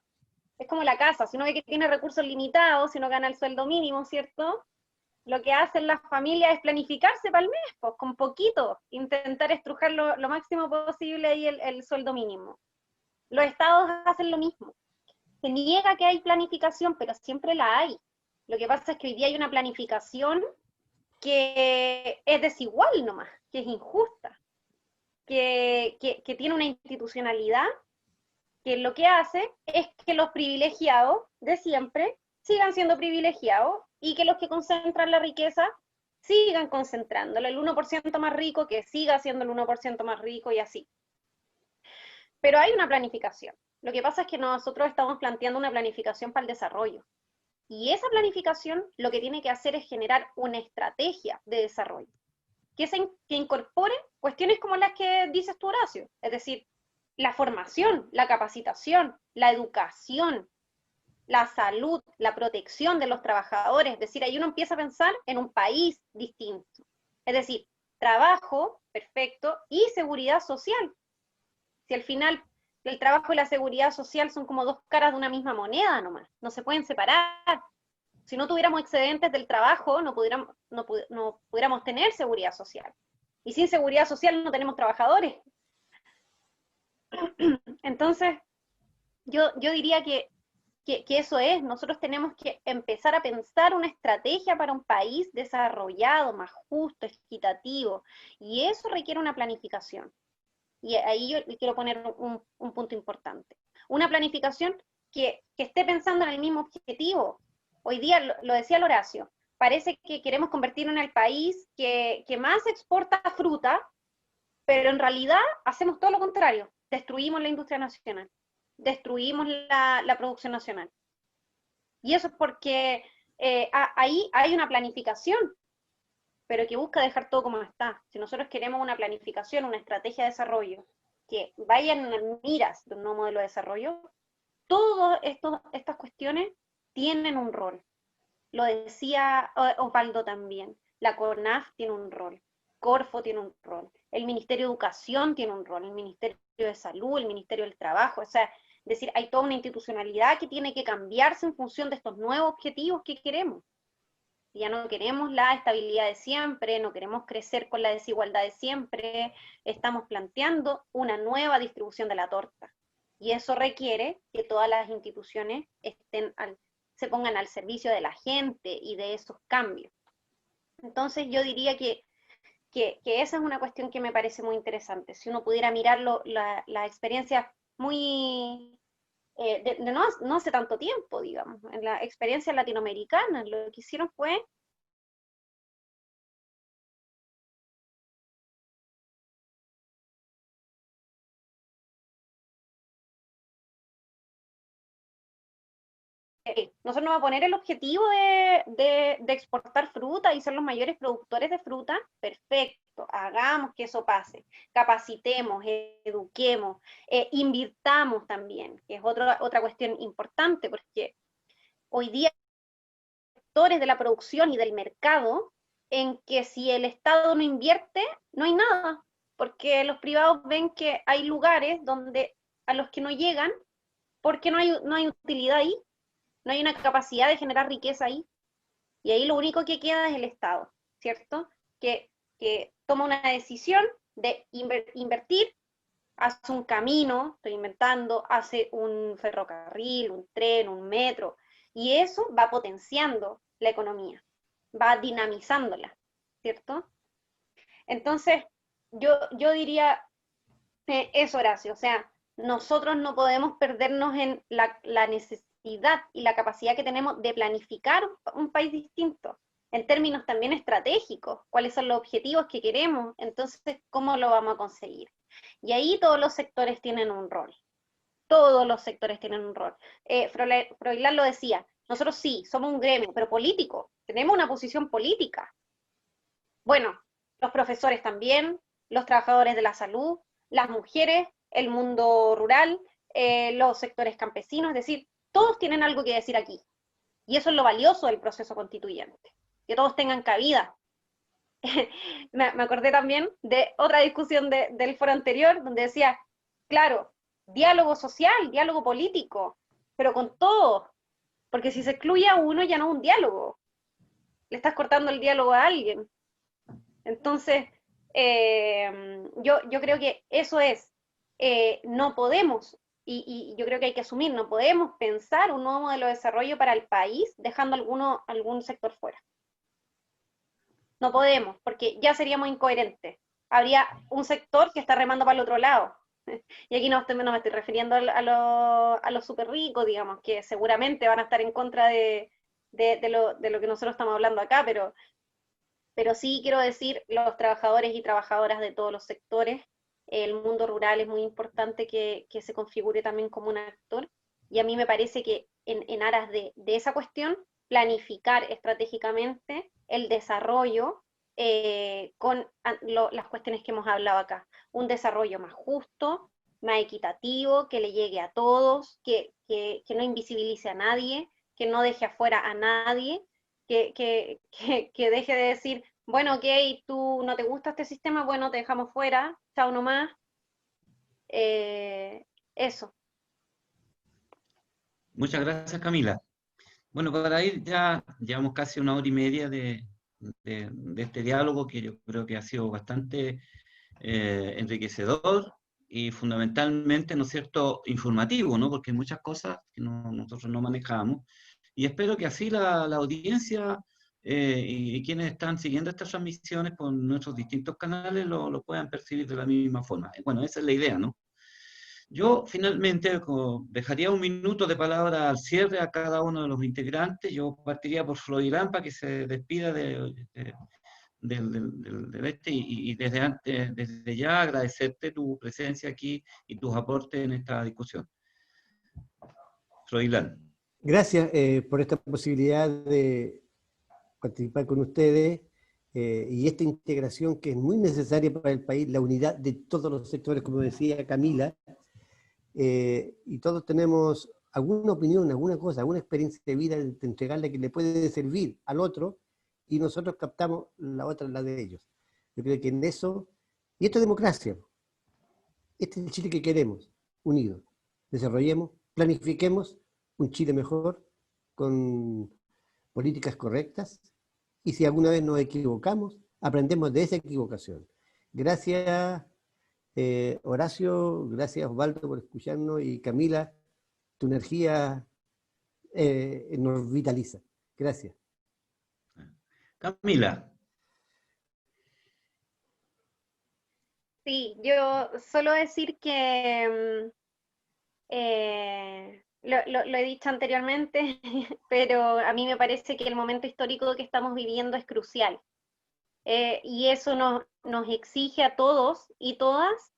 Es como la casa. Si uno ve que tiene recursos limitados, si uno gana el sueldo mínimo, ¿cierto? Lo que hacen las familias es planificarse para el mes, pues, con poquito, intentar estrujar lo máximo posible ahí el sueldo mínimo. Los estados hacen lo mismo. Se niega que hay planificación, pero siempre la hay. Lo que pasa es que hoy día hay una planificación que es desigual nomás, que es injusta, que tiene una institucionalidad que lo que hace es que los privilegiados de siempre sigan siendo privilegiados y que los que concentran la riqueza sigan concentrándola, el 1% más rico que siga siendo el 1% más rico y así. Pero hay una planificación. Lo que pasa es que nosotros estamos planteando una planificación para el desarrollo. Y esa planificación lo que tiene que hacer es generar una estrategia de desarrollo, que incorpore cuestiones como las que dices tú, Horacio, es decir, la formación, la capacitación, la educación, la salud, la protección de los trabajadores, es decir, ahí uno empieza a pensar en un país distinto, es decir, trabajo, perfecto, y seguridad social. Si al final el trabajo y la seguridad social son como dos caras de una misma moneda nomás, no se pueden separar. Si no tuviéramos excedentes del trabajo, no pudiéramos tener seguridad social. Y sin seguridad social no tenemos trabajadores. Entonces, yo diría que que eso es, nosotros tenemos que empezar a pensar una estrategia para un país desarrollado, más justo, equitativo, y eso requiere una planificación. Y ahí yo le quiero poner un punto importante. Una planificación que esté pensando en el mismo objetivo. Hoy día, lo decía el Horacio, parece que queremos convertirnos en el país que más exporta fruta, pero en realidad hacemos todo lo contrario. Destruimos la industria nacional, destruimos la producción nacional. Y eso es porque ahí hay una planificación, pero que busca dejar todo como está. Si nosotros queremos una planificación, una estrategia de desarrollo, que vayan en miras de un nuevo modelo de desarrollo, todas estas cuestiones tienen un rol. Lo decía Osvaldo también, la CONAF tiene un rol, Corfo tiene un rol, el Ministerio de Educación tiene un rol, el Ministerio de Salud, el Ministerio del Trabajo, o sea, es decir, hay toda una institucionalidad que tiene que cambiarse en función de estos nuevos objetivos que queremos. Ya no queremos la estabilidad de siempre, no queremos crecer con la desigualdad de siempre, estamos planteando una nueva distribución de la torta. Y eso requiere que todas las instituciones se pongan al servicio de la gente y de esos cambios. Entonces yo diría que esa es una cuestión que me parece muy interesante. Si uno pudiera mirarlo, la experiencia muy... no hace tanto tiempo, digamos, en la experiencia latinoamericana, lo que hicieron fue nosotros nos vamos a poner el objetivo de exportar fruta y ser los mayores productores de fruta, perfecto, hagamos que eso pase, capacitemos, eduquemos, invirtamos también, que es otra cuestión importante, porque hoy día hay sectores de la producción y del mercado en que si el Estado no invierte, no hay nada, porque los privados ven que hay lugares a los que no llegan porque no hay utilidad ahí. No hay una capacidad de generar riqueza ahí. Y ahí lo único que queda es el Estado, ¿cierto? Que toma una decisión de invertir, hace un camino, estoy inventando, hace un ferrocarril, un tren, un metro, y eso va potenciando la economía, va dinamizándola, ¿cierto? Entonces, yo diría eso, Horacio, o sea, nosotros no podemos perdernos en la necesidad y la capacidad que tenemos de planificar un país distinto, en términos también estratégicos, cuáles son los objetivos que queremos, entonces, ¿cómo lo vamos a conseguir? Y ahí todos los sectores tienen un rol, todos los sectores tienen un rol. Froilán lo decía, nosotros sí, somos un gremio, pero político, tenemos una posición política. Bueno, los profesores también, los trabajadores de la salud, las mujeres, el mundo rural, los sectores campesinos, es decir, todos tienen algo que decir aquí. Y eso es lo valioso del proceso constituyente, que todos tengan cabida. Me acordé también de otra discusión del foro anterior, donde decía, claro, diálogo social, diálogo político, pero con todos, porque si se excluye a uno ya no es un diálogo, le estás cortando el diálogo a alguien. Entonces, yo creo que eso es, no podemos, y yo creo que hay que asumir, no podemos pensar un nuevo modelo de desarrollo para el país dejando algún sector fuera. No podemos, porque ya seríamos incoherentes. Habría un sector que está remando para el otro lado. Y aquí no me estoy refiriendo a los súper ricos, digamos, que seguramente van a estar en contra de lo que nosotros estamos hablando acá, pero sí quiero decir los trabajadores y trabajadoras de todos los sectores. El mundo rural es muy importante que se configure también como un actor, y a mí me parece que en aras de esa cuestión, planificar estratégicamente el desarrollo con las cuestiones que hemos hablado acá. Un desarrollo más justo, más equitativo, que le llegue a todos, que no invisibilice a nadie, que no deje afuera a nadie, que deje de decir, bueno, ok, tú no te gusta este sistema, bueno, te dejamos fuera, chao nomás. Eso. Muchas gracias, Camila. Bueno, para ir ya llevamos casi 1 hora y media de este diálogo que yo creo que ha sido bastante enriquecedor y fundamentalmente, ¿no es cierto?, informativo, ¿no? Porque hay muchas cosas que nosotros no manejamos. Y espero que así la audiencia y quienes están siguiendo estas transmisiones por nuestros distintos canales lo puedan percibir de la misma forma. Bueno, esa es la idea, ¿no? Yo finalmente dejaría un minuto de palabra al cierre a cada uno de los integrantes. Yo partiría por Florilán para que se despida del este y desde ya agradecerte tu presencia aquí y tus aportes en esta discusión. Florilán. Gracias por esta posibilidad de participar con ustedes y esta integración que es muy necesaria para el país, la unidad de todos los sectores, como decía Camila, y todos tenemos alguna opinión, alguna cosa, alguna experiencia de vida de entregarle que le puede servir al otro, y nosotros captamos la otra, la de ellos. Yo creo que en eso, y esto es democracia, este es el Chile que queremos, unido. Desarrollemos, planifiquemos un Chile mejor, con políticas correctas, y si alguna vez nos equivocamos, aprendemos de esa equivocación. Gracias, Horacio, gracias Osvaldo por escucharnos, y Camila, tu energía nos vitaliza. Gracias. Camila. Sí, yo solo decir que lo he dicho anteriormente, pero a mí me parece que el momento histórico que estamos viviendo es crucial. Y eso nos exige a todos y todas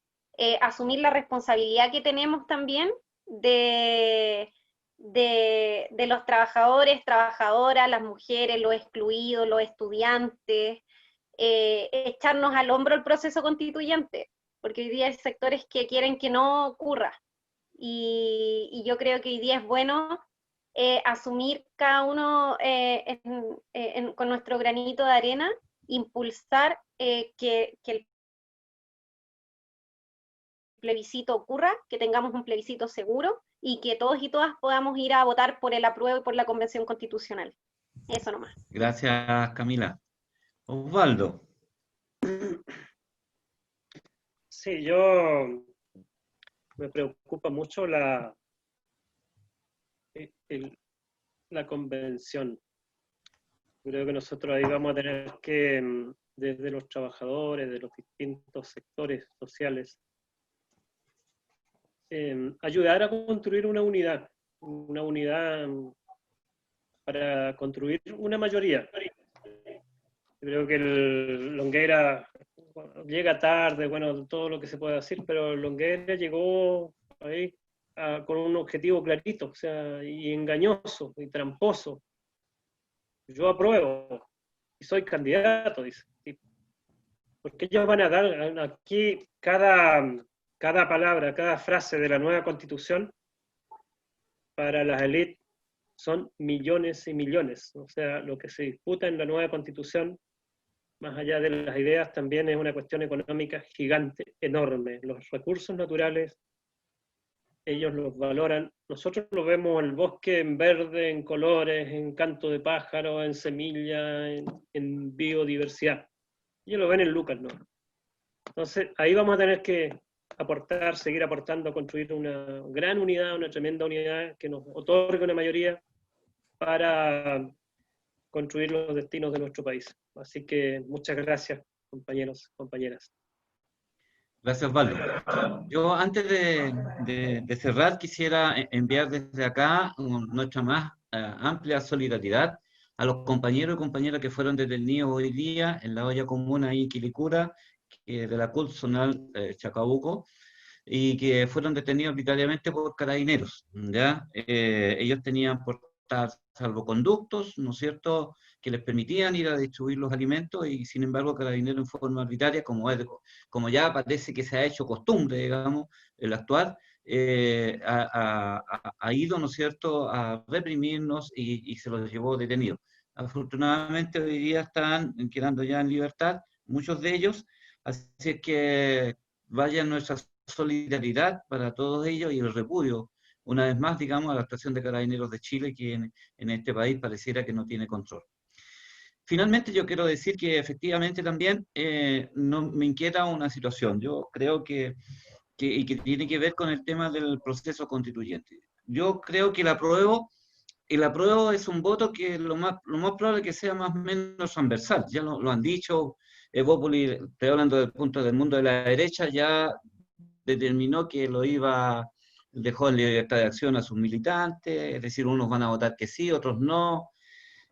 asumir la responsabilidad que tenemos también de los trabajadores, trabajadoras, las mujeres, los excluidos, los estudiantes, echarnos al hombro el proceso constituyente, porque hoy día hay sectores que quieren que no ocurra. Y yo creo que hoy día es bueno asumir cada uno con nuestro granito de arena, impulsar que el plebiscito ocurra, que tengamos un plebiscito seguro y que todos y todas podamos ir a votar por el apruebo y por la Convención Constitucional. Eso nomás. Gracias, Camila. Osvaldo. Sí, yo me preocupa mucho la convención. Creo que nosotros ahí vamos a tener que, desde los trabajadores, de los distintos sectores sociales, ayudar a construir una unidad para construir una mayoría. Creo que el Longueira llega tarde, bueno, todo lo que se puede decir, pero Longueira llegó ahí con un objetivo clarito, o sea, y engañoso, y tramposo. Yo apruebo, y soy candidato, dice. Porque ellos van a dar aquí cada palabra, cada frase de la nueva Constitución, para las élites son millones y millones. O sea, lo que se disputa en la nueva Constitución, más allá de las ideas, también es una cuestión económica gigante, enorme. Los recursos naturales, ellos los valoran. Nosotros lo vemos en el bosque en verde, en colores, en canto de pájaro, en semilla, en biodiversidad. Ellos lo ven en lucas, ¿no? Entonces, ahí vamos a tener que aportar, seguir aportando, construir una gran unidad, una tremenda unidad que nos otorgue una mayoría para construir los destinos de nuestro país. Así que muchas gracias, compañeros, compañeras. Gracias, Osvaldo. Yo antes de cerrar quisiera enviar desde acá nuestra más amplia solidaridad a los compañeros y compañeras que fueron detenidos hoy día en la olla común ahí en Quilicura, de la CUT zonal Chacabuco, y que fueron detenidos arbitrariamente por carabineros, ¿ya? Ellos tenían portar salvoconductos, ¿no es cierto?, que les permitían ir a distribuir los alimentos, y sin embargo Carabineros en forma arbitraria, como ya parece que se ha hecho costumbre, digamos, el actual, ha ido, ¿no es cierto?, a reprimirnos y se los llevó detenidos. Afortunadamente hoy día están quedando ya en libertad, muchos de ellos, así es que vaya nuestra solidaridad para todos ellos y el repudio, una vez más, digamos, a la actuación de Carabineros de Chile, que en este país pareciera que no tiene control. Finalmente, yo quiero decir que efectivamente también no me inquieta una situación. Yo creo que y que tiene que ver con el tema del proceso constituyente. Yo creo que el apruebo es un voto que lo más probable que sea más o menos transversal. Ya lo han dicho, Evópoli, estoy hablando del punto del mundo de la derecha, ya determinó que dejó en libertad de acción a sus militantes, es decir, unos van a votar que sí, otros no.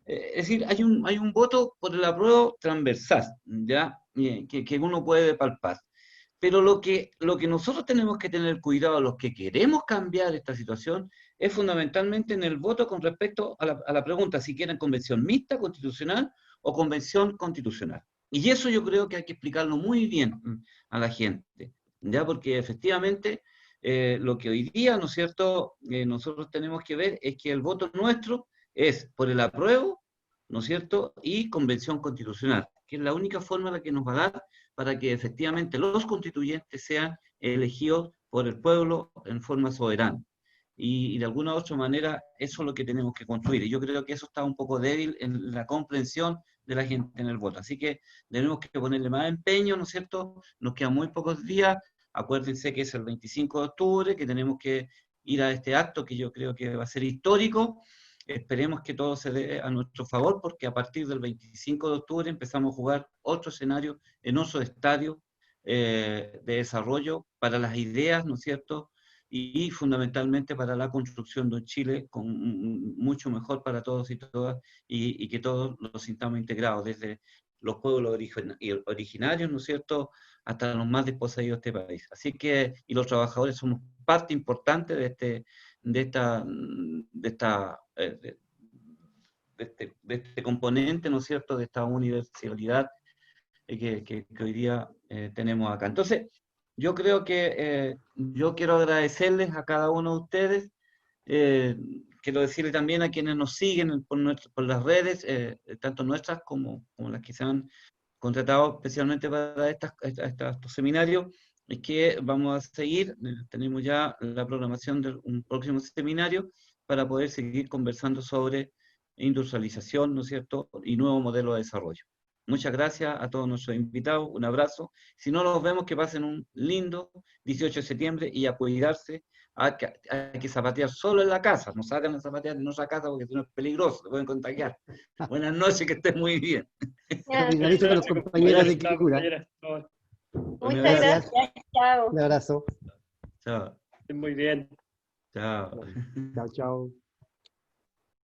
Es decir, hay un voto por el apruebo transversal, ¿ya? Que uno puede palpar. Pero lo que nosotros tenemos que tener cuidado, los que queremos cambiar esta situación, es fundamentalmente en el voto con respecto a la pregunta si quieren convención mixta constitucional o convención constitucional. Y eso yo creo que hay que explicarlo muy bien a la gente, ¿ya? Porque efectivamente lo que hoy día, ¿no es cierto?, nosotros tenemos que ver es que el voto nuestro es por el apruebo, ¿no es cierto?, y convención constitucional, que es la única forma la que nos va a dar para que efectivamente los constituyentes sean elegidos por el pueblo en forma soberana. Y de alguna u otra manera eso es lo que tenemos que construir. Y yo creo que eso está un poco débil en la comprensión de la gente en el voto. Así que tenemos que ponerle más empeño, ¿no es cierto? Nos quedan muy pocos días. Acuérdense que es el 25 de octubre, que tenemos que ir a este acto que yo creo que va a ser histórico. Esperemos que todo se dé a nuestro favor, porque a partir del 25 de octubre empezamos a jugar otro escenario en otro estadio de desarrollo para las ideas, ¿no es cierto?, y fundamentalmente para la construcción de un Chile mucho mejor para todos y todas, y que todos los sintamos integrados, desde los pueblos originarios, ¿no es cierto?, hasta los más desposeídos de este país. Así que, y los trabajadores somos parte importante de este componente, ¿no es cierto?, de esta universalidad que hoy día tenemos acá. Entonces, yo creo que yo quiero agradecerles a cada uno de ustedes, quiero decirle también a quienes nos siguen por las redes, tanto nuestras como las que se han contratado especialmente para estos seminarios, es que vamos a seguir, tenemos ya la programación de un próximo seminario para poder seguir conversando sobre industrialización, ¿no es cierto?, y nuevo modelo de desarrollo. Muchas gracias a todos nuestros invitados, un abrazo. Si no los vemos, que pasen un lindo 18 de septiembre y a cuidarse, hay que zapatear solo en la casa, no salgan a zapatear en nuestra casa porque si no es peligroso, se pueden contagiar. Buenas noches, que estén muy bien. Solidarizos con los compañeros de Quilicura. Muchas gracias, chao. Un abrazo. Chao. Muy bien. Chao. Chao, chao.